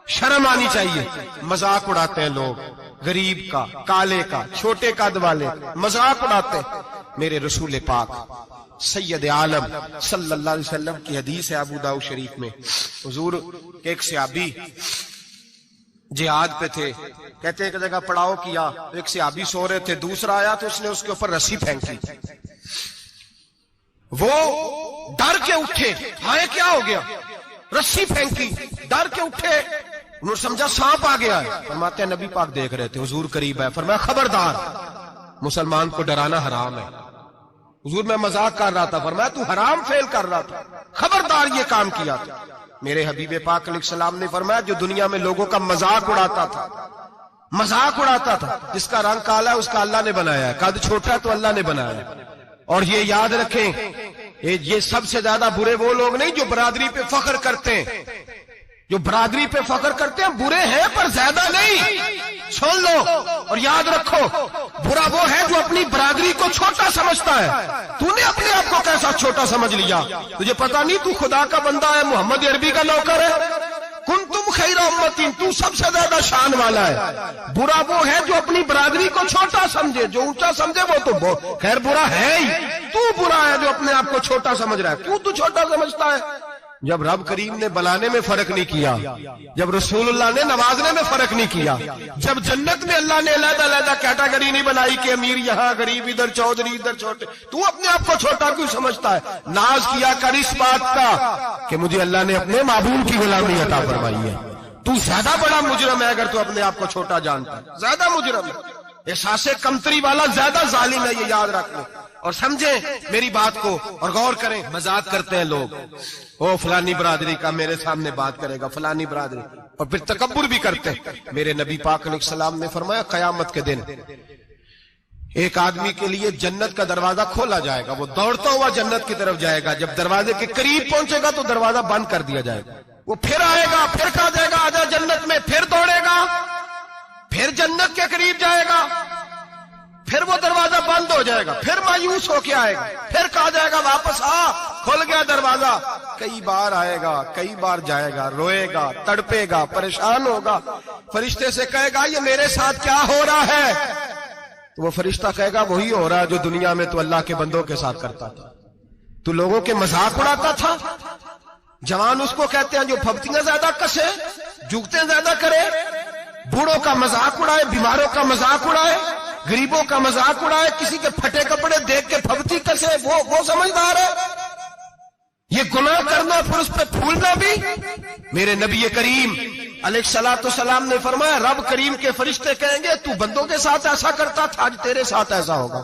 شرم آنی چاہیے. مذاق اڑاتے ہیں لوگ, غریب کا, کالے کا, چھوٹے قد والے, مذاق اڑاتے ہیں. میرے رسول پاک سید عالم صلی اللہ علیہ وسلم کی حدیث ہے ابو داؤد شریف میں. حضور کے ایک صحابی جہاد پہ تھے, کہتے ہیں ایک جگہ پڑاؤ کیا, ایک صحابی سو رہے تھے, دوسرا آیا تو اس نے اس کے اوپر رسی پھینکی. وہ ڈر کے اٹھے, ہائے کیا ہو گیا, رسی پھینکی, ڈر کے اٹھے, انہوں نے سمجھا سانپ آ گیا ہے. فرماتے ہیں نبی پاک دیکھ رہے تھے, حضور قریب ہے, فرمایا خبردار, مسلمان کو ڈرانا حرام ہے. حضور میں مذاق کر رہا تھا, فرمایا تو حرام فعل کر رہا تھا, خبردار یہ کام کیا تھا. میرے حبیب پاک علیہ السلام نے فرمایا جو دنیا میں لوگوں کا مذاق اڑاتا تھا, مذاق اڑاتا تھا, جس کا رنگ کالا ہے اس کا اللہ نے بنایا ہے, قد چھوٹا ہے تو اللہ نے بنایا ہے. اور یہ یاد رکھیں, یہ سب سے زیادہ برے وہ لوگ نہیں جو برادری پہ فخر کرتے ہیں, جو برادری پہ فخر کرتے ہیں برے ہیں پر زیادہ نہیں. سن لو اور یاد رکھو, برا وہ ہے جو اپنی برادری کو چھوٹا سمجھتا ہے. تو نے اپنے آپ کو کیسا چھوٹا سمجھ لیا, تجھے پتا نہیں تو خدا کا بندہ ہے, محمد عربی کا نوکر ہے. کنتم خیر امتین, تو سب سے زیادہ شان والا ہے. برا وہ ہے جو اپنی برادری کو چھوٹا سمجھے, جو اونچا سمجھے وہ تو خیر برا ہے ہی. تو برا ہے جو اپنے آپ کو چھوٹا سمجھ رہا ہے. کیوں تو چھوٹا سمجھتا ہے؟ جب رب کریم نے بلانے میں فرق نہیں کیا, جب رسول اللہ نے نوازنے میں فرق نہیں کیا, جب جنت میں اللہ نے علیحدہ علیحدہ کیٹاگری نہیں بنائی کہ امیر یہاں, غریب ادھر, چودھری ادھر, چھوٹے, تو اپنے آپ کو چھوٹا کیوں سمجھتا ہے؟ ناز کیا کر اس بات کا کہ مجھے اللہ نے اپنے معبود کی غلامی عطا فرمائی ہے. تو زیادہ بڑا مجرم ہے اگر تو اپنے آپ کو چھوٹا جانتا ہے, زیادہ مجرم ہے. احساس کمتری والا زیادہ ظالم ہے, یہ یاد رکھ لو اور سمجھیں میری بات کو اور غور کریں. مذاق کرتے ہیں لوگ, او فلانی برادری کا میرے سامنے بات کرے گا, فلانی برادری, اور پھر تکبر بھی کرتے ہیں. میرے نبی پاک علیہ السلام نے فرمایا قیامت کے دن ایک آدمی کے لیے جنت کا دروازہ کھولا جائے گا, وہ دوڑتا ہوا جنت کی طرف جائے گا. جب دروازے کے قریب پہنچے گا تو دروازہ بند کر دیا جائے گا. وہ پھر آئے گا, پھر کہا جائے گا آجا جنت میں, پھر دوڑے گا, پھر جنت کے قریب جائے گا, پھر وہ دروازہ بند ہو جائے گا, پھر مایوس ہو کے آئے گا, پھر کہا جائے گا واپس آ, کھل گیا دروازہ. کئی بار آئے گا, کئی بار جائے گا, روئے گا, تڑپے گا, پریشان ہوگا. فرشتے سے کہے گا یہ میرے ساتھ کیا ہو رہا ہے؟ تو وہ فرشتہ کہے گا وہی ہو رہا ہے جو دنیا میں تو اللہ کے بندوں کے ساتھ کرتا تھا. تو لوگوں کے مذاق اڑاتا تھا. جوان اس کو کہتے ہیں جو پھپتیاں زیادہ کسے, جھکتے زیادہ کرے, بوڑھوں کا مذاق اڑائے, بیماروں کا مذاق اڑائے, غریبوں کا مذاق اڑائے, کسی کے پھٹے کپڑے دیکھ کے پھپتی کسے, وہ سمجھدار ہے. یہ گناہ کرنا پھر اس پہ پھولنا بھی. میرے نبی کریم علیہ الصلوۃ والسلام نے فرمایا رب کریم کے فرشتے کہیں گے تو بندوں کے ساتھ ایسا کرتا تھا, آج تیرے ساتھ ایسا ہوگا.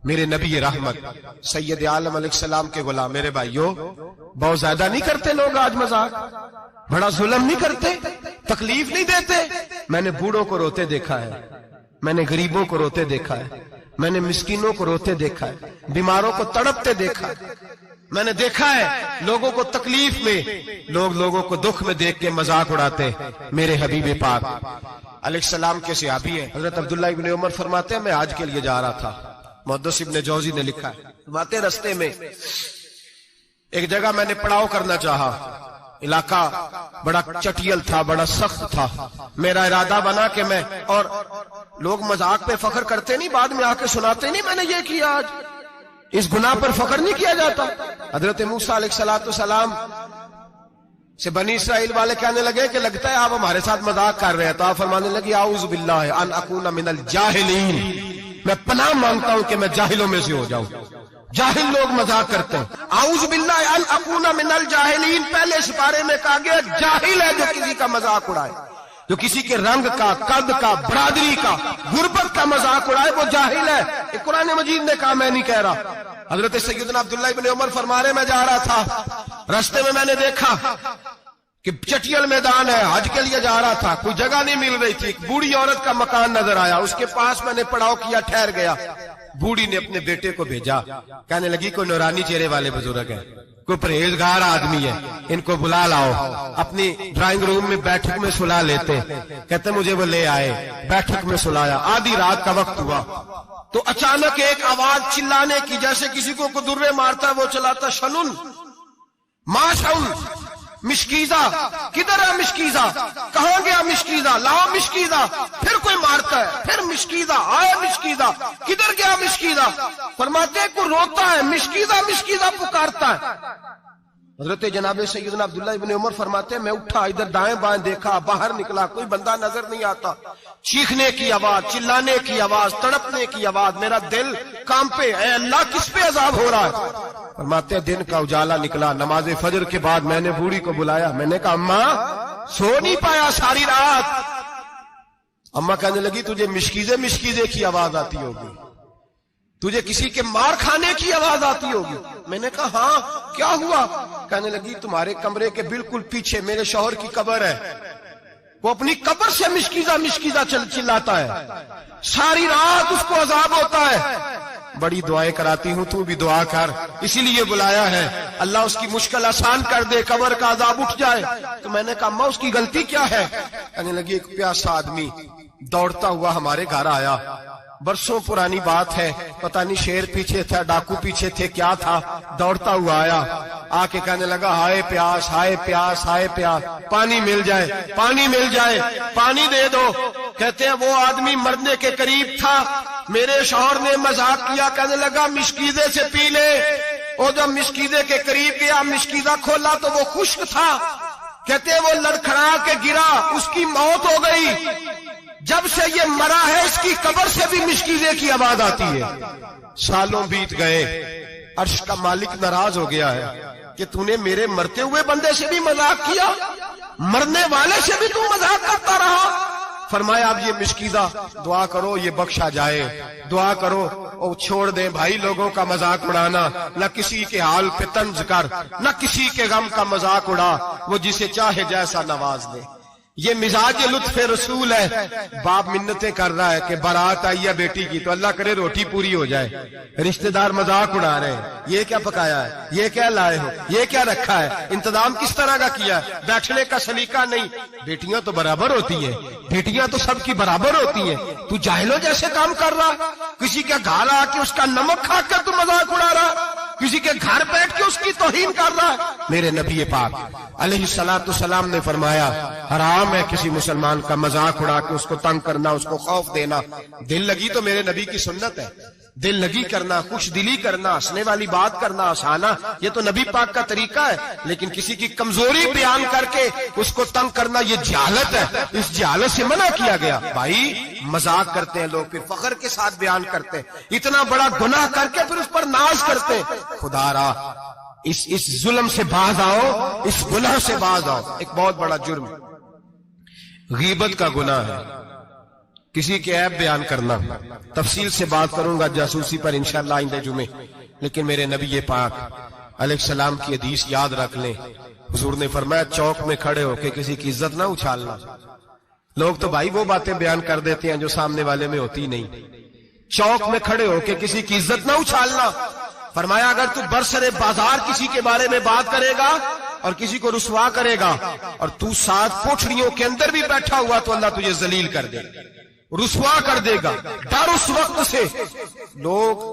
میرے نبی رحمت سید عالم علیہ السلام کے غلام, میرے بھائیوں بہت زیادہ نہیں کرتے لوگ آج مذاق, بڑا ظلم نہیں کرتے, تکلیف نہیں دیتے. میں نے بوڑھوں کو روتے دیکھا ہے, میں نے غریبوں کو روتے دیکھا ہے, میں نے مسکینوں کو روتے دیکھا ہے, بیماروں کو تڑپتے دیکھا ہے. میں نے دیکھا ہے لوگوں کو تکلیف میں, لوگوں کو دکھ میں دیکھ کے مذاق اڑاتے. میرے حبیب پاک علیہ السلام کے صحابی ہیں حضرت عبداللہ ابن عمر فرماتے ہیں میں حج کے لیے جا رہا تھا. محدث ابن جوزی نے لکھا ہے, فرماتے رستے میں ایک جگہ میں نے پڑاؤ کرنا چاہا, علاقہ بڑا چٹیل تھا, بڑا سخت تھا. میرا ارادہ بنا کہ میں, اور لوگ مذاق پہ فخر کرتے نہیں, بعد میں آ کے سناتے نہیں میں نے یہ کیا, آج اس گناہ پر فخر نہیں کیا جاتا. حضرت موسیٰ علیہ السلام سے بنی اسرائیل والے کہنے لگے کہ لگتا ہے آپ ہمارے ساتھ مذاق کر رہے ہیں، تو آپ فرمانے لگے اعوذ باللہ ان اکون من الجاہلین، میں پناہ مانگتا ہوں کہ میں جاہلوں میں سے ہو جاؤں۔ جاہل لوگ مذاق کرتے ہیں۔ اعوذ باللہ ان اکون من الجاہلین پہلے سپارے میں کہا گیا جاہل ہے جو کسی کا مذاق اڑائے، جو کسی کے رنگ کا، قد کا، برادری کا، غربت کا مذاق اڑائے وہ جاہل ہے۔ یہ قرآن مجید نے کہا، میں نہیں کہہ رہا۔ حضرت سیدنا عبداللہ ابن عمر فرما رہے میں جا رہا تھا، راستے میں نے دیکھا کہ چٹیل میدان ہے، حج کے لیے جا رہا تھا، کوئی جگہ نہیں مل رہی تھی، ایک بوڑھی عورت کا مکان نظر آیا، اس کے پاس میں نے پڑاؤ کیا، ٹھہر گیا۔ بوڑھی نے اپنے بیٹے کو بھیجا، کہنے لگی کوئی نورانی چہرے والے بزرگ ہیں، کوئی پرہیزگار آدمی ہے، ان کو بلا لاؤ، اپنی ڈرائنگ روم میں بیٹھک میں سلا لیتے۔ کہتے مجھے وہ لے آئے، بیٹھک میں سلایا، آدھی رات کا وقت ہوا تو اچانک ایک آواز چلانے کی، جیسے کسی کو درے مارتا ہے وہ چلاتا، شنن ما شن مشکیزہ، کدھر ہے مشکیزہ، کہاں گیا مشکیزہ، لاؤ مشکیزہ، پھر کوئی مارتا ہے، پھر مشکیزہ، آیا مشکیزہ، کدھر گیا مشکیزہ، فرماتے ہیں کوئی روتا ہے، مشکیزہ مشکیزہ پکارتا ہے۔ حضرت جناب سیدنا عبداللہ ابن عمر فرماتے ہیں میں اٹھا، ادھر دائیں بائیں دیکھا، باہر نکلا، کوئی بندہ نظر نہیں آتا، چیخنے کی آواز، چلانے کی آواز، تڑپنے کی آواز، میرا دل کانپے، اے اللہ کس پہ عذاب ہو رہا ہے۔ فرماتے ہیں دن کا اجالا نکلا، نماز فجر کے بعد میں نے بوڑھی کو بلایا، میں نے کہا اماں سو نہیں پایا ساری رات۔ اماں کہنے لگی تجھے مشکیزے مشکیزے کی آواز آتی ہوگی، تجھے کسی کے مار کھانے کی آواز آتی ہوگی۔ میں نے کہا ہاں کیا ہوا؟ کہنے لگی تمہارے کمرے کے بالکل پیچھے میرے شوہر کی قبر ہے، وہ اپنی قبر سے مشکیزہ مشکیزہ چلاتا ہے، ساری رات اس کو عذاب ہوتا ہے۔ بڑی دعائیں کراتی ہوں، تو بھی دعا کر، اسی لیے بلایا ہے، اللہ اس کی مشکل آسان کر دے، قبر کا عذاب اٹھ جائے۔ تو میں نے کہا اماں اس کی غلطی کیا ہے؟ کہنے لگی ایک پیاسا آدمی دوڑتا ہوا ہمارے گھر آیا، برسوں پرانی بات ہے، پتہ نہیں شیر پیچھے تھا، ڈاکو پیچھے تھے، کیا تھا، دوڑتا ہوا آیا، آ کے کہنے لگا ہائے پیاس، ہائے پیاس، ہائے پیاس، پانی مل جائے، پانی مل جائے، پانی دے دو۔ کہتے ہیں وہ آدمی مرنے کے قریب تھا، میرے شوہر نے مذاق کیا، کہنے لگا مشکیزے سے پی لے۔ اور جب مشکیزے کے قریب گیا، مشکیزہ کھولا تو وہ خشک تھا، کہتے ہیں وہ لڑکھڑا کے گرا، اس کی موت ہو گئی۔ جب سے یہ مرا ہے اس کی قبر سے بھی مشکیزے کی آواز آتی ہے۔ سالوں بیت گئے، عرش کا مالک ناراض ہو گیا ہے کہ تو نے میرے مرتے ہوئے بندے سے بھی مذاق کیا، مرنے والے سے بھی تو مذاق کرتا رہا۔ فرمایا اب یہ مشکیزہ دعا کرو یہ بخشا جائے، دعا کرو اور چھوڑ دیں بھائی لوگوں کا مذاق اڑانا، نہ کسی کے حال پہ طنز کر، نہ کسی کے غم کا مذاق اڑا، وہ جسے چاہے جیسا نواز دے۔ یہ مزاج لطف رسول ہے۔ باپ منتیں کر رہا ہے کہ بارات آئی ہے بیٹی کی تو اللہ کرے روٹی پوری ہو جائے، رشتہ دار مذاق اڑا رہے ہیں، یہ کیا پکایا ہے، یہ کیا لائے ہو، یہ کیا رکھا ہے، انتظام کس طرح کا کیا ہے، بیٹھنے کا سلیقہ نہیں۔ بیٹیاں تو برابر ہوتی ہیں، بیٹیاں تو سب کی برابر ہوتی ہیں، تو جاہلوں جیسے کام کر رہا، کسی کا گھر آ کے اس کا نمک کھا کر تو مذاق اڑا رہا، کسی کے گھر بیٹھ کے اس کی توہین کر رہا ہے۔ میرے نبی پاک علیہ الصلوۃ والسلام نے فرمایا حرام ہے کسی مسلمان کا مذاق اڑا کے اس کو تنگ کرنا، اس کو خوف دینا۔ دل لگی تو میرے نبی کی سنت ہے، دل لگی کرنا، خوش دلی کرنا، ہنسنے والی بات کرنا، ہنسانا، یہ تو نبی پاک کا طریقہ ہے۔ لیکن کسی کی کمزوری بیان کر کے اس کو تنگ کرنا یہ جہالت ہے، اس جہالت سے منع کیا گیا۔ بھائی مذاق کرتے ہیں لوگ، پھر فخر کے ساتھ بیان کرتے ہیں، اتنا بڑا گناہ کر کے پھر اس پر ناز کرتے ہیں۔ خدا را اس ظلم سے باز آؤ، اس گناہ سے باز آؤ۔ ایک بہت بڑا جرم غیبت کا گناہ ہے، کسی کے عیب بیان کرنا۔ تفصیل سے بات کروں گا جاسوسی پر انشاءاللہ آئندہ جمعے، لیکن میرے نبی پاک علیہ السلام کی حدیث یاد رکھ لیں۔ حضور نے فرمایا چوک میں کھڑے ہو کے کسی کی عزت نہ اچھالنا۔ لوگ تو بھائی وہ باتیں بیان کر دیتے ہیں جو سامنے والے میں ہوتی نہیں۔ چوک میں کھڑے ہو کے کسی کی عزت نہ اچھالنا۔ فرمایا اگر تو برسر بازار کسی کے بارے میں بات کرے گا اور کسی کو رسوا کرے گا اور تو ساتھ پوچھڑیوں کے اندر بھی بیٹھا ہوا تو اللہ تجھے ذلیل کر دے، رسوا کر دے گا۔ ڈر اس وقت سے لوگ،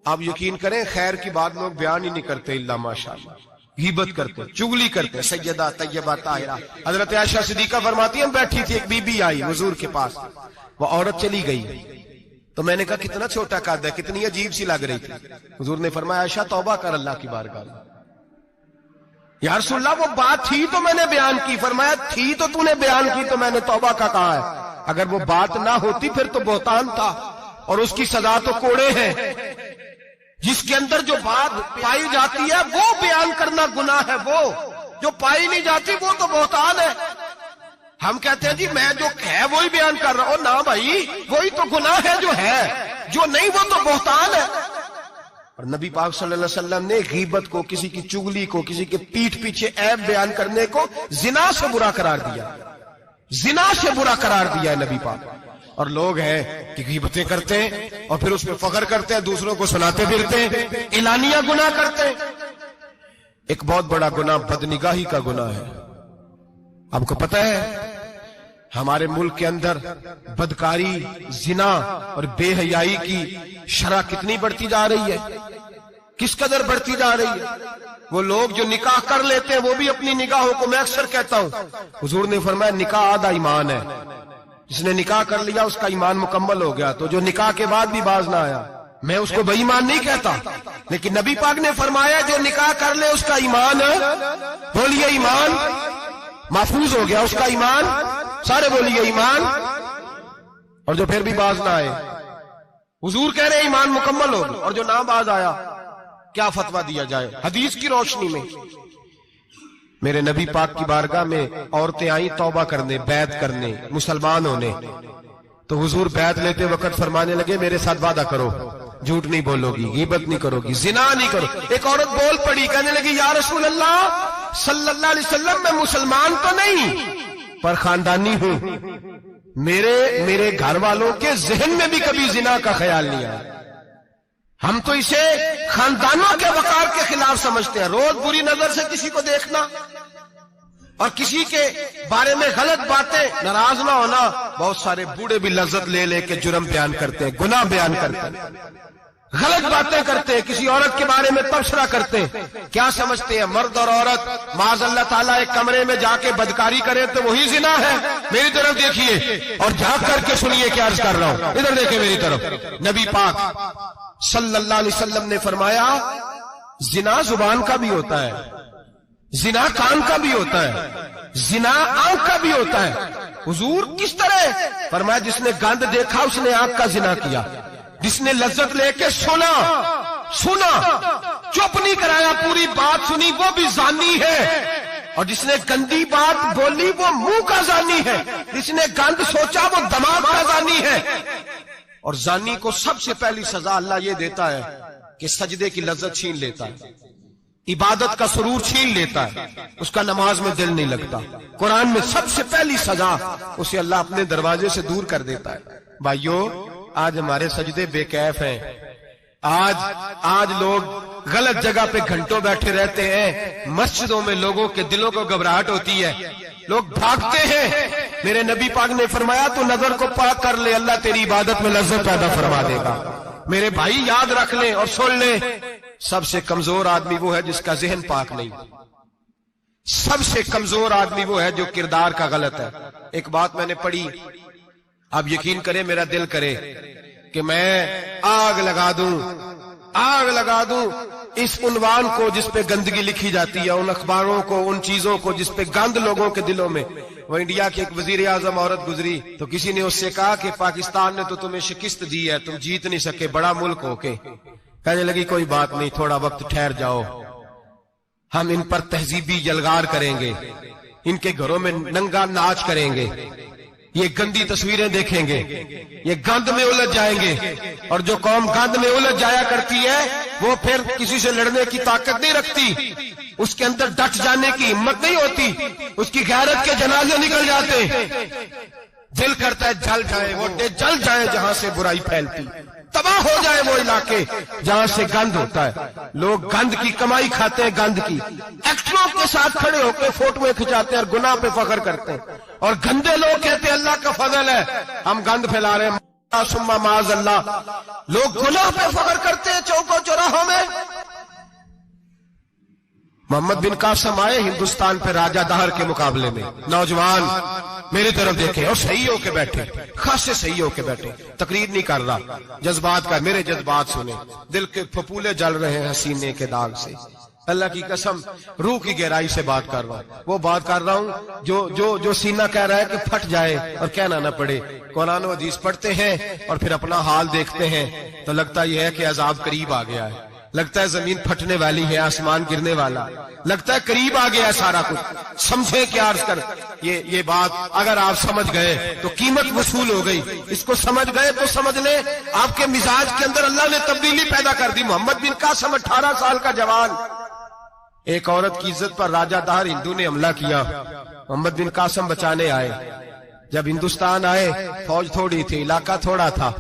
آپ یقین کریں خیر کی بات لوگ بیان ہی نہیں کرتے الا ماشاءاللہ، غیبت کرتے، چگلی کرتے۔ سیدہ طیبہ طاہرہ حضرت عائشہ صدیقہ فرماتی ہیں بیٹھی تھی، ایک بی بی آئی حضور کے پاس، وہ عورت چلی گئی تو میں نے کہا کتنا چھوٹا قد ہے، کتنی عجیب سی لگ رہی تھی۔ حضور نے فرمایا عائشہ توبہ کر اللہ کی بارگاہ میں، یا رسول اللہ وہ بات تھی تو میں نے بیان کی. فرمایا تھی تو تو نے بیان کی تو میں نے توبہ کا کہا ہے. اگر وہ بات نہ ہوتی پھر تو بہتان تھا اور اس کی سزا تو کوڑے ہیں. جس کے اندر جو بات پائی جاتی ہے وہ بیان کرنا گناہ ہے, وہ جو پائی نہیں جاتی وہ تو بہتان ہے. ہم کہتے ہیں جی میں جو ہے وہی بیان کر رہا ہوں. نہ بھائی, وہی تو گناہ ہے جو ہے, جو نہیں وہ تو بہتان ہے. اور نبی پاک صلی اللہ علیہ وسلم نے غیبت کو, کسی کی چگلی کو, کسی کے پیٹھ پیچھے عیب بیان کرنے کو زنا سے برا قرار دیا. زنا سے برا قرار دیا ہے نبی پاک. اور لوگ ہیں کہ غیبتیں کرتے ہیں اور پھر اس پہ فخر کرتے ہیں, دوسروں کو سناتے پھرتے ہیں, اعلانیہ گناہ کرتے ہیں. ایک بہت بڑا گناہ بدنگاہی کا گناہ ہے. آپ کو پتہ ہے ہمارے ملک کے اندر بدکاری, زنا اور بے حیائی کی شرح کتنی بڑھتی جا رہی ہے, کس قدر بڑھتی جا رہی ہے. وہ لوگ جو نکاح کر لیتے ہیں وہ بھی اپنی نگاہوں کو, میں اکثر کہتا ہوں, حضور نے فرمایا نکاح آدھا ایمان ہے. جس نے نکاح کر لیا اس کا ایمان مکمل ہو گیا. تو جو نکاح کے بعد بھی باز نہ آیا, میں اس کو بے ایمان نہیں کہتا, لیکن نبی پاک نے فرمایا جو نکاح کر لے اس کا ایمان, بولیے ایمان, محفوظ ہو گیا اس کا ایمان. سارے بولیے ایمان. اور جو پھر بھی باز نہ آئے, حضور کہہ رہے ایمان مکمل ہو گیا. اور جو نہ باز آیا کیا فتویٰ دیا جائے حدیث کی روشنی میں؟ میرے نبی پاک کی بارگاہ میں عورتیں آئیں توبہ کرنے, بیعت کرنے, مسلمان ہونے. تو حضور بیعت لیتے وقت فرمانے لگے میرے ساتھ وعدہ کرو, جھوٹ نہیں بولو گی, غیبت نہیں کرو گی, زنا نہیں کرو. ایک عورت بول پڑی, کہنے لگی یا رسول اللہ صلی اللہ علیہ وسلم میں مسلمان تو نہیں پر خاندانی ہوں, میرے گھر والوں کے ذہن میں بھی کبھی زنا کا خیال نہیں آیا. ہم تو اسے خاندانوں کے وقار کے خلاف سمجھتے ہیں. روز بری نظر سے کسی کو دیکھنا اور کسی کے بارے میں غلط باتیں, ناراض نہ ہونا. بہت سارے بوڑھے بھی لذت لے لے کے جرم بیان کرتے ہیں, گناہ بیان کرتے ہیں, غلط باتیں کرتے ہیں, کسی عورت کے بارے میں تبصرہ کرتے ہیں. کیا سمجھتے ہیں مرد اور عورت معاذ اللہ تعالیٰ ایک کمرے میں جا کے بدکاری کرے تو وہی زنا ہے؟ میری طرف دیکھیے اور جھانک کر کے سنیے کیا عرض کر رہا ہوں, ادھر دیکھیں میری طرف. نبی پاک صلی اللہ علیہ وسلم نے فرمایا زنا زبان کا بھی ہوتا ہے, زنا کان کا بھی ہوتا ہے, زنا آنکھ کا بھی ہوتا ہے. حضور کس طرح؟ فرمایا جس نے گند دیکھا اس نے آنکھ کا زنا کیا, جس نے لذت لے کے سنا چپ نہیں کرایا, پوری بات سنی, وہ بھی زانی ہے. اور جس نے گندی بات بولی وہ منہ کا زانی ہے, جس نے گند سوچا وہ دماغ کا زانی ہے. اور زانی کو سب سے پہلی سزا اللہ یہ دیتا ہے کہ سجدے کی لذت چھین لیتا ہے, عبادت کا سرور چھین لیتا ہے, اس کا نماز میں دل نہیں لگتا. قرآن میں سب سے پہلی سزا اسے اللہ اپنے دروازے سے دور کر دیتا ہے. بھائیو آج ہمارے سجدے بے کیف ہیں, آج لوگ غلط جگہ پہ گھنٹوں بیٹھے رہتے ہیں. مسجدوں میں لوگوں کے دلوں کو گھبراہٹ ہوتی ہے, لوگ بھاگتے ہیں. میرے نبی پاک نے فرمایا تو نظر کو پاک کر لے, اللہ تیری عبادت میں لذت پیدا فرما دے گا. میرے بھائی یاد رکھ لیں اور سن لیں, سب سے کمزور آدمی وہ ہے جس کا ذہن پاک نہیں. سب سے کمزور آدمی وہ ہے جو کردار کا غلط ہے. ایک بات میں نے پڑھی, آپ یقین کریں میرا دل کرے کہ میں آگ لگا دوں اس عنوان کو جس پہ گندگی لکھی جاتی ہے, ان اخباروں کو, ان چیزوں کو جس پہ گند لوگوں کے دلوں میں. وہ انڈیا کی ایک وزیر اعظم عورت گزری تو کسی نے اس سے کہا کہ پاکستان نے تو تمہیں شکست دی ہے, تم جیت نہیں سکے بڑا ملک ہو کے. کہنے لگی کوئی بات نہیں, تھوڑا وقت ٹھہر جاؤ, ہم ان پر تہذیبی یلغار کریں گے, ان کے گھروں میں ننگا ناچ کریں گے, یہ گندی تصویریں دیکھیں گے, یہ گند میں الجھ جائیں گے. اور جو قوم گند میں الجھ جایا کرتی ہے وہ پھر کسی سے لڑنے کی طاقت نہیں رکھتی, اس کے اندر ڈٹ جانے کی ہمت نہیں ہوتی, اس کی غیرت کے جنازے نکل جاتے. دل کرتا ہے جل جائے وہ جل جائے جہاں سے برائی پھیلتی, تباہ ہو جائے وہ علاقے جہاں سے گند ہوتا ہے. لوگ گند کی کمائی کھاتے ہیں, گند کی ایکٹروں کے ساتھ کھڑے ہو کے فوٹویں کھچاتے ہیں اور گناہ پہ فخر کرتے ہیں. اور گندے لوگ کہتے ہیں اللہ کا فضل ہے ہم گند پھیلا رہے ہیں, ثم معاذ اللہ. لوگ گناہ پہ فخر کرتے ہیں چوکوں چوراہوں میں. محمد بن قاسم آئے ہندوستان پہ راجہ دہر کے مقابلے میں, نوجوان میری طرف دیکھیں اور صحیح ہو کے بیٹھے, خاصے صحیح ہو کے بیٹھے, تقریر نہیں کر رہا, جذبات کا, میرے جذبات سنیں, دل کے پھپولے جل رہے ہیں سینے کے داغ سے. اللہ کی قسم روح کی گہرائی سے بات کر رہا ہوں، وہ بات کر رہا ہوں جو سینہ کہہ رہا ہے کہ پھٹ جائے اور کہنا نہ پڑے۔ قرآن و حدیث پڑھتے ہیں اور پھر اپنا حال دیکھتے ہیں تو لگتا یہ ہے کہ عذاب قریب آ گیا ہے، لگتا ہے زمین پھٹنے والی ہے، آسمان گرنے والا، لگتا ہے قریب آ گیا سارا کچھ۔ سمجھے کیا عرض کر یہ بات اگر آپ سمجھ گئے تو قیمت وصول ہو گئی، اس کو سمجھ گئے تو سمجھ لیں آپ کے مزاج کے اندر اللہ نے تبدیلی پیدا کر دی۔ محمد بن قاسم 18 سال کا جوان، ایک عورت کی عزت پر راجہ دہر ہندو نے حملہ کیا، محمد بن قاسم بچانے آئے۔ جب ہندوستان آئے فوج تھوڑی تھی، علاقہ تھوڑا تھا،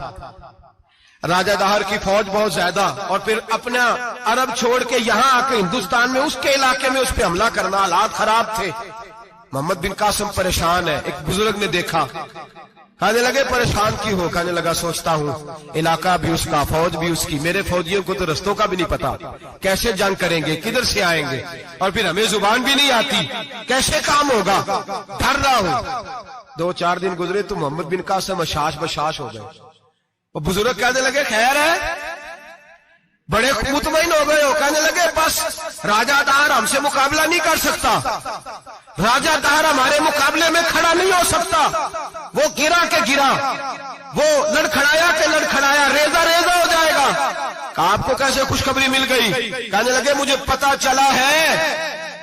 راجہ دہر کی فوج بہت زیادہ، اور پھر اپنا عرب چھوڑ کے یہاں آ کے ہندوستان میں اس کے علاقے میں اس پہ حملہ کرنا، حالات خراب تھے۔ محمد بن قاسم پریشان ہے، ایک بزرگ نے دیکھا، کہنے لگے پریشان کی ہو؟ کہنے لگا سوچتا ہوں علاقہ بھی اس کا، فوج بھی اس کی، میرے فوجیوں کو تو رستوں کا بھی نہیں پتا، کیسے جنگ کریں گے، کدھر سے آئیں گے، اور پھر ہمیں زبان بھی نہیں آتی، کیسے کام ہوگا، ڈر رہا ہوں۔ 2-4 دن گزرے تو محمد بن قاسم اشاش بشاش ہو گئے۔ وہ بزرگ کہنے لگے خیر ہے؟ بڑے مطمئن ہو گئے ہو؟ کہنے لگے بس راجہ دہر ہم سے مقابلہ نہیں کر سکتا، راجہ دہر ہمارے مقابلے میں کھڑا نہیں ہو سکتا، وہ گرا کے گرا، وہ لڑکھڑایا کے لڑکھڑایا، ریزہ ریزہ ہو جائے گا۔ آپ کو کیسے خوشخبری مل گئی؟ کہنے لگے مجھے پتا چلا ہے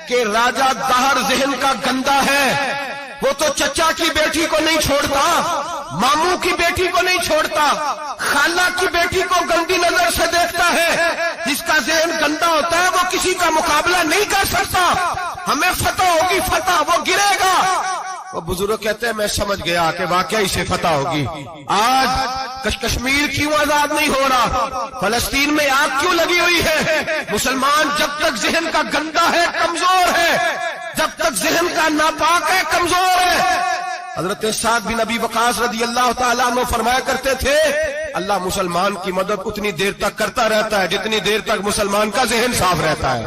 کہ راجہ دہر ذہن کا گندا ہے، وہ تو چچا کی بیٹی کو نہیں چھوڑتا، ماموں کی بیٹی کو نہیں چھوڑتا، خالہ کی بیٹی کو گندی نظر سے دیکھتا ہے۔ جس کا ذہن گندا ہوتا ہے وہ کسی کا مقابلہ نہیں کر سکتا، ہمیں فتح ہوگی، فتح، وہ گرے گا۔ وہ بزرگ کہتے ہیں میں سمجھ گیا کہ واقعی سے فتح ہوگی۔ آج کشمیر کیوں آزاد نہیں ہو رہا، فلسطین میں آگ کیوں لگی ہوئی ہے؟ مسلمان جب تک ذہن کا گندا ہے کمزور ہے، جب تک ذہن کا ناپاک ہے کمزور ہے۔ حضرت سعد بن ابی وقاص رضی اللہ تعالیٰ عنہ فرمایا کرتے تھے اللہ مسلمان کی مدد اتنی دیر تک کرتا رہتا ہے جتنی دیر تک مسلمان کا ذہن صاف رہتا ہے،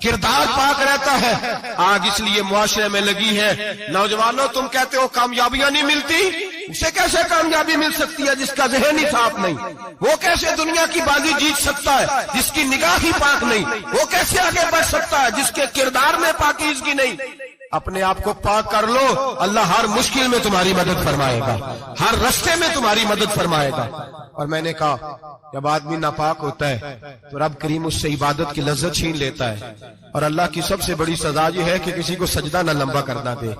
کردار پاک رہتا ہے۔ آگ اس لیے معاشرے میں لگی ہے، نوجوانوں تم کہتے ہو کامیابیاں نہیں ملتی، اسے کیسے کامیابی مل سکتی ہے جس کا ذہن ہی صاف نہیں؟ وہ کیسے دنیا کی بازی جیت سکتا ہے جس کی نگاہ ہی پاک نہیں؟ وہ کیسے آگے بڑھ سکتا ہے جس کے کردار میں پاکیزگی نہیں؟ اپنے آپ کو پاک کر لو، اللہ ہر مشکل میں تمہاری مدد فرمائے گا، ہر رستے میں تمہاری مدد فرمائے گا۔ اور میں نے کہا جب آدمی ناپاک ہوتا ہے تو رب کریم اس سے عبادت کی لذت چھین لیتا ہے، اور اللہ کی سب سے بڑی سزا یہ ہے کہ کسی کو سجدہ نہ لمبا کرنا دے۔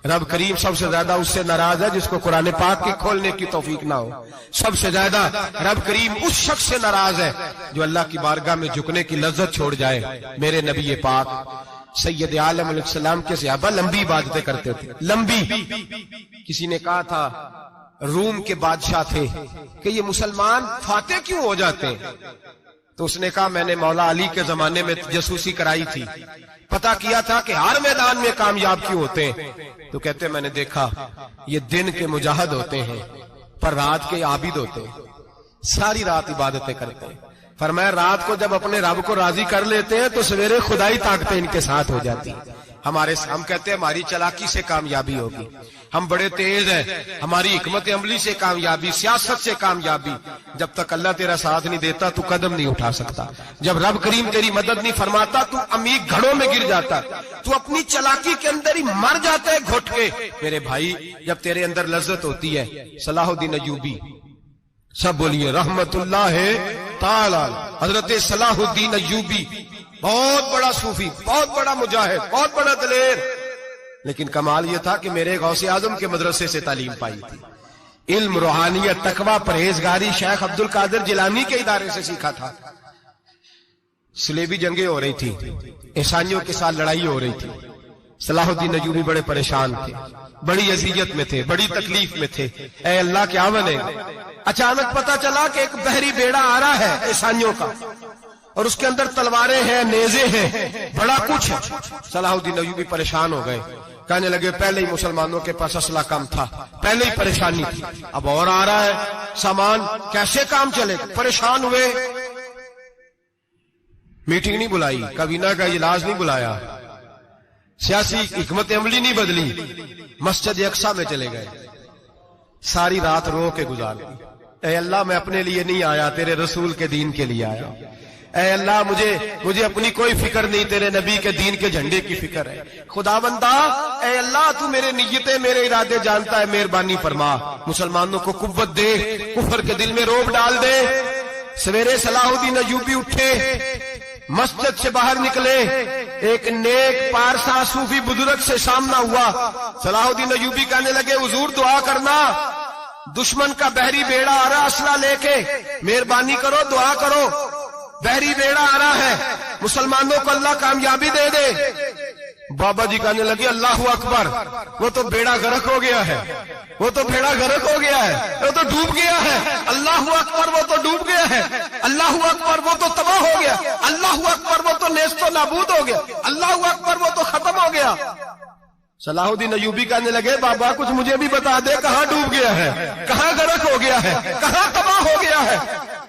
رب کریم سب سے زیادہ اس سے ناراض ہے جس کو قرآن پاک کے کھولنے کی توفیق نہ ہو۔ سب سے زیادہ رب کریم اس شخص سے ناراض ہے جو اللہ کی بارگاہ میں جھکنے کی لذت چھوڑ جائے۔ میرے نبی پاک سید عالم علیہ السلام کے صحابہ لمبی عبادتیں کرتے تھے، لمبی۔ کسی نے کہا تھا روم کے بادشاہ تھے کہ یہ مسلمان فاتح کیوں ہو جاتے ہیں؟ تو اس نے کہا میں نے مولا علی کے زمانے میں جاسوسی کرائی تھی، پتا کیا تھا کہ ہر میدان میں کامیاب کیوں ہوتے ہیں۔ تو کہتے ہیں میں نے دیکھا یہ دن کے مجاہد ہوتے ہیں پر رات کے عابد ہوتے ہیں، ساری رات عبادتیں کرتے ہیں۔ فرمایا رات کو جب اپنے رب کو راضی کر لیتے ہیں تو سویرے خدائی طاقتیں ان کے ساتھ ہو جاتی ہیں۔ ہم کہتے ہیں ہماری چلاکی سے کامیابی ہوگی، ہم بڑے تیز ہیں، ہماری حکمت عملی سے کامیابی، سیاست سے کامیابی۔ جب تک اللہ تیرا ساتھ نہیں دیتا تو قدم نہیں اٹھا سکتا، جب رب کریم تیری مدد نہیں فرماتا تو عمیق گھڑوں میں گر جاتا، تو اپنی چلاکی کے اندر ہی مر جاتا ہے گھٹ کے۔ میرے بھائی جب تیرے اندر لذت ہوتی ہے، صلاح الدین ایوبی، سب بولیے رحمت اللہ تعالی، حضرت صلاح الدین ایوبی بہت بڑا صوفی، بہت بڑا مجاہد، بہت بڑا دلیر، لیکن کمال یہ تھا کہ میرے غوث اعظم کے مدرسے سے تعلیم پائی تھی، علم، روحانیت، تقوی، پرہیزگاری شیخ عبد القادر جیلانی کے ادارے سے سیکھا تھا۔ صلیبی جنگیں ہو رہی تھی، عیسائیوں کے ساتھ لڑائی ہو رہی تھی، صلاح الدین ایوبی بڑے پریشان تھے، بڑی اذیت میں تھے، بڑی تکلیف میں تھے۔ اے اللہ کیا بنے گا؟ اچانک پتا چلا کہ ایک بحری بیڑا آ رہا ہے عیسائیوں کا، اور اس کے اندر تلواریں ہیں، نیزے ہیں، بڑا کچھ ہے۔ صلاح الدین ایوبی پریشان ہو گئے، کہنے لگے پہلے ہی مسلمانوں کے پاس اسلحہ کم تھا، پہلے ہی پریشانی تھی، اب اور آ رہا ہے سامان، کیسے کام چلے؟ پریشان ہوئے، میٹنگ نہیں بلائی، کابینہ کا اجلاس نہیں بلایا، سیاسی حکمت عملی نہیں بدلی، مسجد اقصی میں چلے گئے، ساری رات رو کے گزار دی۔ اے اللہ میں اپنے لیے نہیں آیا، تیرے رسول کے دین کے لیے آیا۔ اے اللہ مجھے اپنی کوئی فکر نہیں، تیرے نبی کے دین کے جھنڈے کی فکر ہے۔ خدا بندہ اے اللہ تو میرے نیتیں میرے ارادے جانتا ہے، مہربانی فرما، مسلمانوں کو قوت دے، کفر کے دل میں روب ڈال دے۔ سویرے صلاح الدین ایوبی اٹھے، مسجد سے باہر نکلے، ایک نیک پارسا صوفی بزرگ سے سامنا ہوا۔ صلاح الدین ایوبی کہنے لگے حضور دعا کرنا، دشمن کا بحری بیڑا آ رہا اسلحہ لے کے، مہربانی کرو دعا کرو، بحری بیڑا آ رہا ہے، مسلمانوں کو اللہ کامیابی دے دے۔ بابا جی کہنے لگے اللہ اکبر، وہ تو بیڑا غرق ہو گیا ہے، وہ تو بیڑا غرق ہو گیا ہے، وہ تو ڈوب گیا ہے۔ اللہ اکبر، وہ تو ڈوب گیا ہے۔ اللہ اکبر، وہ تو تباہ ہو گیا۔ اللہ اکبر، وہ تو نیست و نابود ہو گیا۔ اللہ اکبر، وہ تو ختم ہو گیا۔ صلاح الدین ایوبی کہنے لگے بابا کچھ مجھے بھی بتا دے، کہاں ڈوب گیا ہے، کہاں غرق ہو گیا ہے، کہاں تباہ ہو گیا ہے؟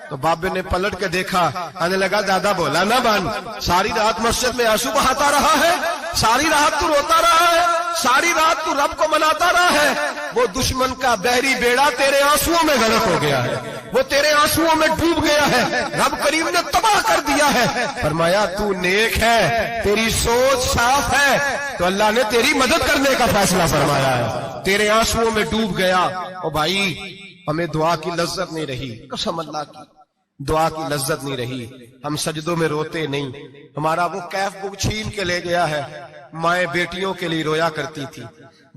تو بابے نے پلٹ کے دیکھا، آنے لگا دادا بولا نہ بان، ساری رات مسجد میں آنسو بہاتا رہا ہے، ساری رات تو روتا رہا ہے، ساری رات تو رب کو مناتا رہا ہے، وہ دشمن کا بحری بیڑا تیرے آنسوؤں میں غرق ہو گیا ہے، وہ تیرے آنسوؤں میں ڈوب گیا ہے، رب کریم نے تباہ کر دیا ہے۔ فرمایا تو نیک ہے، تیری سوچ صاف ہے، تو اللہ نے تیری مدد کرنے کا فیصلہ فرمایا ہے، تیرے آنسوؤں میں ڈوب گیا۔ او بھائی ہمیں دعا کی لذت نہیں رہی، قسم اللہ کی دعا کی لذت نہیں رہی، ہم سجدوں میں روتے نہیں، ہمارا وہ کیف بک چھین کے لے گیا ہے۔ مائیں بیٹیوں کے لیے رویا کرتی تھی،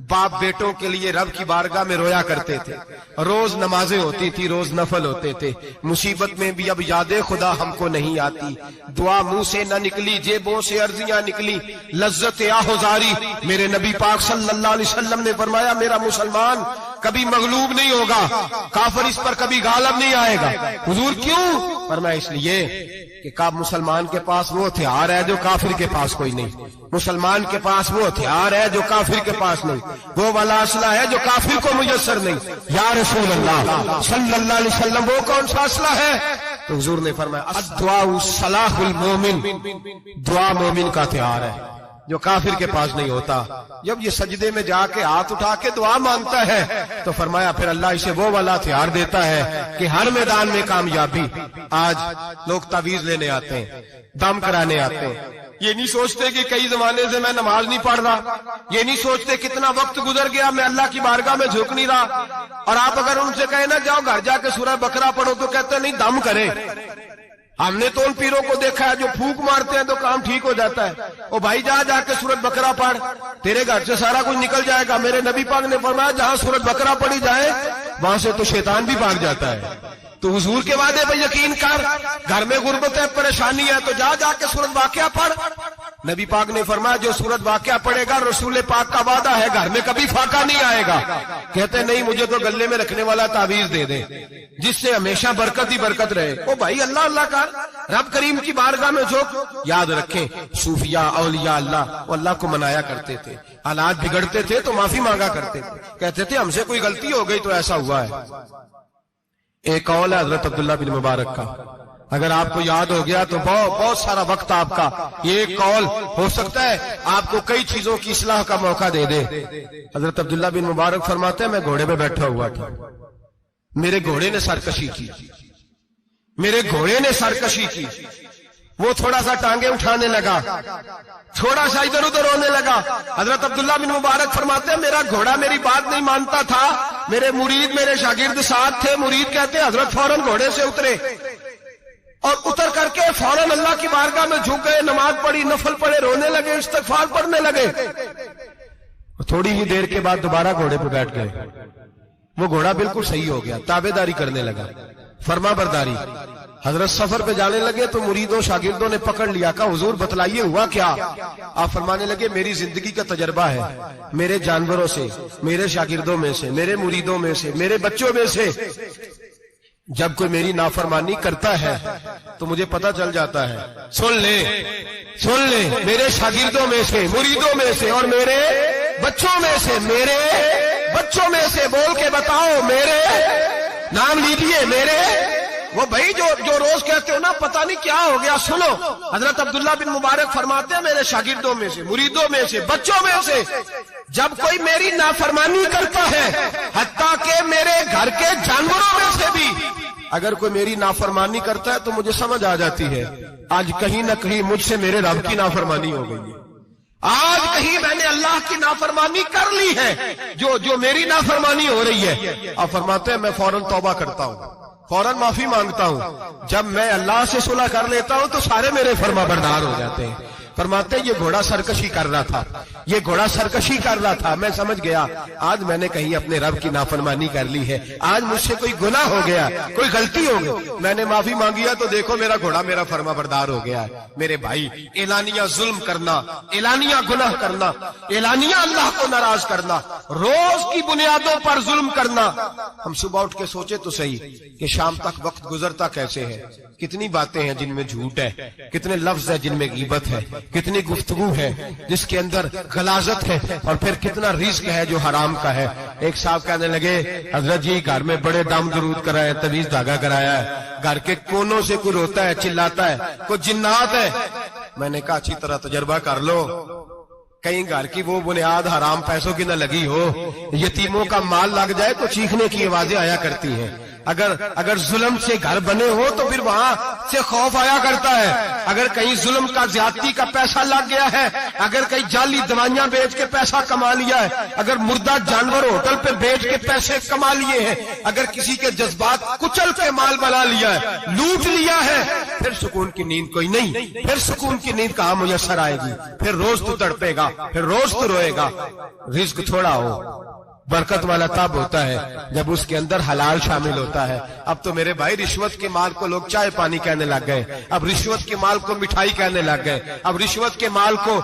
باپ بیٹوں کے لیے رب کی بارگاہ میں رویا کرتے تھے، روز نمازیں ہوتی تھی، روز نفل ہوتے تھے۔ مصیبت میں بھی اب یاد خدا ہم کو نہیں آتی، دعا منہ سے نہ نکلی، جیبوں سے عرضیاں نکلی، لذت آہوزاری۔ میرے نبی پاک صلی اللہ علیہ وسلم نے فرمایا میرا مسلمان کبھی مغلوب نہیں ہوگا، کافر اس پر کبھی غالب نہیں آئے گا۔ حضور کیوں؟ فرمایا اس لیے کہ کب مسلمان کے پاس وہ ہتھیار ہے جو کافر کے پاس کوئی نہیں، مسلمان کے پاس وہ ہتھیار ہے جو کافر کے پاس نہیں، وہ والا اسلحہ ہے جو کافر کو میسر نہیں۔ یا رسول اللہ صلی اللہ علیہ وسلم وہ کون سا اسلحہ ہے؟ تو حضور نے فرمایا الدعاء سلاح المومن، دعا مومن کا ہتھیار ہے جو کافر کے پاس نہیں ہوتا۔ جب یہ سجدے میں جا کے ہاتھ اٹھا کے دعا مانگتا ہے تو فرمایا پھر اللہ اسے وہ والا ہتھیار دیتا ہے کہ ہر میدان میں کامیابی۔ آج لوگ تعویذ لینے آتے ہیں، دم کرانے آتے ہیں، یہ نہیں سوچتے کہ کئی زمانے سے میں نماز نہیں پڑھ رہا، یہ نہیں سوچتے کتنا وقت گزر گیا میں اللہ کی بارگاہ میں جھک نہیں رہا۔ اور آپ اگر ان سے کہیں نا جاؤ گھر جا کے سورہ بقرہ پڑھو تو کہتے نہیں دم کرے۔ ہم نے تو ان پیروں کو دیکھا ہے جو پھونک مارتے ہیں تو کام ٹھیک ہو جاتا ہے۔ او بھائی جا کے سورۃ بقرہ پڑھ، تیرے گھر سے سارا کچھ نکل جائے گا۔ میرے نبی پاک نے فرمایا جہاں سورۃ بقرہ پڑھی جائے وہاں سے تو شیطان بھی بھاگ جاتا ہے۔ تو حضور کے وعدے پہ یقین کر، گھر میں غربت ہے، پریشانی ہے تو جا کے سورۃ واقعہ پڑھ۔ نبی پاک نے فرمایا جو سورۃ واقعہ پڑھے گا رسول پاک کا وعدہ ہے گھر میں کبھی فاقہ نہیں آئے گا۔ کہتے نہیں مجھے تو گلے میں رکھنے والا تعویذ دے دیں جس سے ہمیشہ برکت ہی برکت رہے۔ او بھائی اللہ اللہ کا رب کریم کی بارگاہ میں جھک۔ یاد رکھیں صوفیاء اولیاء اللہ وہ اللہ کو منایا کرتے تھے، حالات بگڑتے تھے تو معافی مانگا کرتے تھے، کہتے تھے ہم سے کوئی غلطی ہو گئی تو ایسا ہوا ہے۔ ایک قول ہے حضرت عبداللہ بن مبارک کا، اگر آپ کو یاد ہو گیا تو بہت سارا وقت آپ کا یہ ایک قول ہو سکتا ہے آپ کو کئی چیزوں کی اصلاح کا موقع دے دے۔ حضرت عبداللہ بن مبارک فرماتے ہیں میں گھوڑے پہ بیٹھا ہوا تھا، میرے گھوڑے نے سرکشی کی، میرے گھوڑے نے سرکشی کی، وہ تھوڑا سا ٹانگیں اٹھانے لگا، تھوڑا سا ادھر ادھر ہونے لگا۔ حضرت عبداللہ بن مبارک فرماتے ہیں میرا گھوڑا میری بات نہیں مانتا تھا، میرے مرید میرے شاگرد ساتھ تھے، مرید کہتے ہیں حضرت فوراً گھوڑے سے اترے اور اتر کر کے فوراً اللہ کی بارگاہ میں جھک گئے، نماز پڑھی، نفل پڑھے، رونے لگے، استغفار پڑھنے لگے۔ تھوڑی ہی دیر کے بعد دوبارہ گھوڑے پہ بیٹھ گئے، وہ گھوڑا بالکل صحیح ہو گیا، تابعداری کرنے لگا، فرما برداری۔ حضرت سفر پہ جانے لگے تو مریدوں شاگردوں نے پکڑ لیا، کہا حضور بتلائیے ہوا کیا؟ آپ فرمانے لگے میری زندگی کا تجربہ ہے، میرے جانوروں سے، میرے شاگردوں میں سے، میرے مریدوں میں سے، میرے بچوں میں سے جب کوئی میری نافرمانی کرتا ہے تو مجھے پتہ چل جاتا ہے۔ سن لے میرے شاگردوں میں سے، مریدوں میں سے اور میرے بچوں میں سے، میرے بچوں میں سے بول کے بتاؤ، میرے نام لیجیے، میرے وہ بھائی جو روز کہتے ہو نا پتہ نہیں کیا ہو گیا، سنو حضرت عبداللہ بن مبارک فرماتے ہیں میرے شاگردوں میں سے، مریدوں میں سے، بچوں میں سے جب کوئی میری نافرمانی کرتا ہے حتیٰ کہ میرے گھر کے جانوروں میں سے بھی اگر کوئی میری نافرمانی کرتا ہے تو مجھے سمجھ آ جاتی ہے آج کہیں نہ کہیں مجھ سے میرے رب کی نافرمانی ہو گئی ہے، آج کہیں میں نے اللہ کی نافرمانی کر لی ہے جو میری نافرمانی ہو رہی ہے۔ آپ فرماتے ہیں میں فوراً توبہ کرتا ہوں، فوراً معافی مانگتا ہوں، جب میں اللہ سے صلح کر لیتا ہوں تو سارے میرے فرما بردار ہو جاتے ہیں۔ فرماتے ہیں یہ گھوڑا سرکشی کر رہا تھا، یہ گھوڑا سرکشی کر رہا تھا، میں سمجھ گیا آج میں نے کہیں اپنے رب کی نافرمانی کر لی ہے، آج مجھ سے کوئی گناہ ہو گیا، کوئی غلطی ہو گئی، میں نے معافی مانگی ہے تو دیکھو میرا گھوڑا میرا فرما بردار ہو گیا ہے۔ میرے بھائی اعلانیہ ظلم کرنا، اعلانیہ گناہ کرنا، اعلانیہ اللہ کو ناراض کرنا، روز کی بنیادوں پر ظلم کرنا، ہم صبح اٹھ کے سوچے تو صحیح کہ شام تک وقت گزرتا کیسے ہے، کتنی باتیں ہیں جن میں جھوٹ ہے، کتنے لفظ ہے جن میں غیبت ہے، کتنی گفتگو ہے جس کے اندر غلاظت ہے، اور پھر کتنا رزق ہے جو حرام کا ہے۔ ایک صاحب کہنے لگے حضرت جی گھر میں بڑے دم درود کرائے، طویل دھاگا کرایا ہے، گھر کے کونوں سے کوئی روتا ہے، چلاتا ہے، کوئی جنات ہے۔ میں نے کہا اچھی طرح تجربہ کر لو، کہیں گھر کی وہ بنیاد حرام پیسوں کی نہ لگی ہو، یتیموں کا مال لگ جائے تو چیخنے کی آوازیں آیا کرتی ہیں۔ اگر ظلم سے گھر بنے ہو تو پھر وہاں سے خوف آیا کرتا ہے، اگر کہیں ظلم کا زیادتی کا پیسہ لگ گیا ہے، اگر کہیں جعلی دوائیاں بیچ کے پیسہ کما لیا ہے، اگر مردہ جانور ہوٹل پہ بیچ کے پیسے کما لیے ہیں، اگر کسی کے جذبات کچل کے مال بنا لیا ہے، لوٹ لیا ہے، پھر سکون کی نیند کوئی نہیں، پھر سکون کی نیند کہاں میسر آئے گی؟ پھر روز تو تڑپے گا، پھر روز تو روئے گا۔ رزق تھوڑا ہو برکت والا تب ہوتا ہے جب اس کے اندر حلال شامل ہوتا ہے۔ اب تو میرے بھائی رشوت کے مال کو لوگ چائے پانی کہنے لگ گئے، اب رشوت کے مال کو مٹھائی کہنے لگ گئے، اب رشوت کے مال کو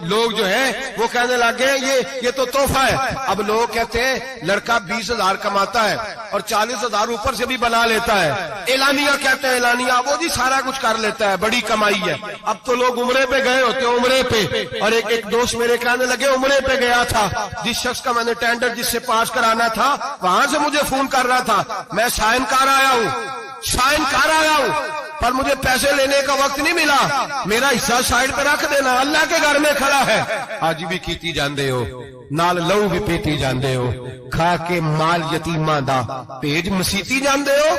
لوگ جو ہے وہ کہنے لگ گئے یہ تو تحفہ ہے۔ اب لوگ کہتے ہیں لڑکا 20,000 کماتا ہے اور 40,000 اوپر سے بھی بنا لیتا ہے، اعلانیہ کہتے ہیں، اعلانیہ وہ جی سارا کچھ کر لیتا ہے، بڑی کمائی ہے۔ اب تو لوگ عمرے پہ گئے ہوتے ہیں، عمرے پہ، اور ایک دوست میرے کہنے لگے عمرے پہ گیا تھا، جس شخص کا میں نے ٹینڈر جس سے پاس کرانا تھا وہاں سے مجھے فون کر رہا تھا، میں سائن کار آیا ہوں پر مجھے پیسے لینے کا وقت نہیں ملا، میرا حصہ سائڈ پہ رکھ دینا، اللہ کے گھر میں کھڑا ہے۔ آج بھی کیتی جاندے ہو، نال لہو بھی پیتی جاندے ہو، کھا کے مال یتیماں دا پیج مسیتی جاندے ہو،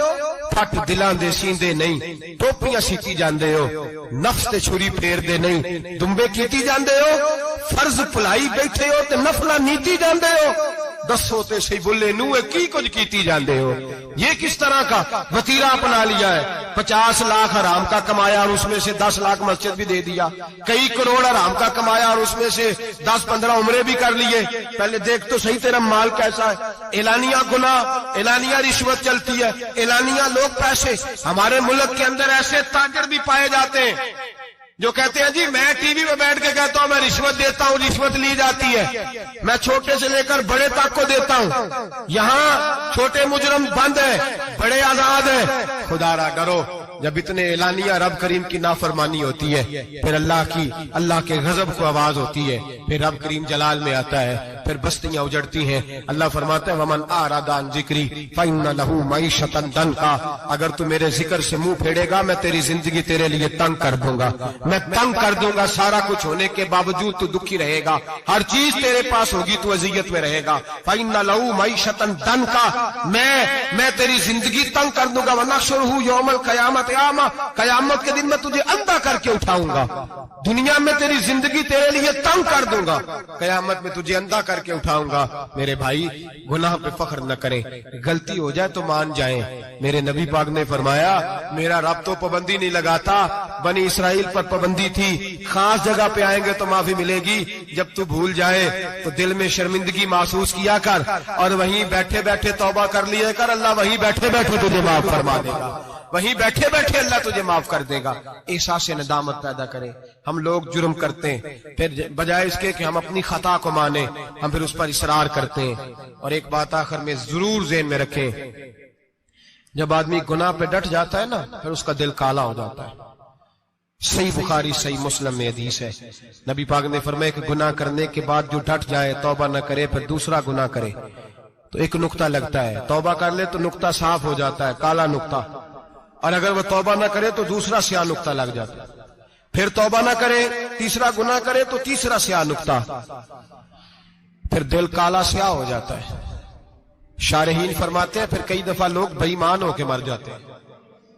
پھٹ دلاں دے سیندے نہیں، ٹوپیاں سیتی جاندے ہو، نفس تے چھری پھیر دے نہیں، دمبے کیتی جاندے ہو، فرض پلائی بیٹھے ہو تے نفلہ نیتی جاندے ہو، دسو تے سی بلے نوے کی کچھ کیتی جاندے ہو۔ یہ کس طرح کا وتیرہ اپنا لیا ہے؟ 50 لاکھ حرام کا کمایا اور اس میں سے 10 لاکھ مسجد بھی دے دیا، کئی کروڑ حرام کا کمایا اور اس میں سے 10-15 عمرے بھی کر لیے۔ پہلے دیکھ تو صحیح تیرا مال کیسا ہے۔ اعلانیہ گناہ، اعلانیہ رشوت چلتی ہے، اعلانیہ لوگ پیسے۔ ہمارے ملک کے اندر ایسے تاجر بھی پائے جاتے ہیں جو کہتے ہیں جی میں ٹی وی میں بیٹھ کے کہتا ہوں میں رشوت دیتا ہوں، رشوت لی جاتی ہے، میں چھوٹے سے لے کر بڑے تک کو دیتا ہوں، یہاں چھوٹے مجرم بند ہیں، بڑے آزاد ہیں۔ خدا را ڈرو، جب اتنے اعلانیہ رب کریم کی نافرمانی ہوتی ہے پھر اللہ کے غضب کو آواز ہوتی ہے، پھر رب کریم جلال میں آتا ہے، پھر بستیاں اجڑتی ہیں۔ اللہ فرماتا ہے ومن اعرض عن ذکری فإن له معیشۃ ضنکا، اگر تو میرے ذکر سے منہ پھیرے گا میں تیری زندگی تیرے لیے تنگ کر دوں گا، میں تنگ کر دوں گا، سارا کچھ ہونے کے باوجود تو دکھی رہے گا، ہر چیز تیرے پاس ہوگی تو اذیت میں رہے گا۔ فإن له معیشۃ ضنکا، میں تیری زندگی تنگ کر دوں گا۔ ونحشرہ یوم القیامۃ اعمى، قیامت کے دن میں تجھے اندھا کر کے اٹھاؤں گا۔ دنیا میں تیری زندگی تیرے لیے تنگ کر دوں گا، قیامت میں تجھے اندھا کر کے اٹھاؤں گا۔ میرے بھائی گناہ پہ فخر نہ کریں، غلطی ہو جائے تو مان جائیں۔ میرے نبی پاک نے فرمایا میرا رب تو پابندی نہیں لگاتا، بنی اسرائیل پر پابندی تھی، خاص جگہ پہ آئیں گے تو معافی ملے گی، جب تو بھول جائے تو دل میں شرمندگی محسوس کیا کر اور وہیں بیٹھے بیٹھے توبہ کر لیے کر، اللہ وہیں بیٹھے بیٹھے تجھے معاف فرما دے گا، وہیں بیٹھے بیٹھے اللہ تجھے معاف کر دے گا۔ احساس ندامت پیدا کریں۔ ہم لوگ جرم کرتے ہیں، پھر بجائے اس کے کہ ہم اپنی خطا کو مانیں ہم پھر اس پر اصرار کرتے ہیں۔ اور ایک بات آخر میں ضرور ذہن میں رکھیں، جب آدمی گناہ پہ ڈٹ جاتا ہے نا پھر اس کا دل کالا ہو جاتا ہے۔ صحیح بخاری صحیح مسلم میں حدیث ہے، نبی پاک نے فرمایا کہ گناہ کرنے کے بعد جو ڈٹ جائے توبہ نہ کرے پھر دوسرا گناہ کرے تو ایک نقطہ لگتا ہے، توبہ کر لے تو نقطہ صاف ہو جاتا ہے، کالا نقطہ، اور اگر وہ توبہ نہ کرے تو دوسرا سیاہ نقطہ لگ جاتا ہے، پھر توبہ نہ کرے تیسرا گناہ کرے تو تیسرا سیاہ نقطہ، پھر دل کالا سیاہ ہو جاتا ہے۔ شارحین فرماتے ہیں پھر کئی دفعہ لوگ بے ایمان ہو کے مر جاتے ہیں۔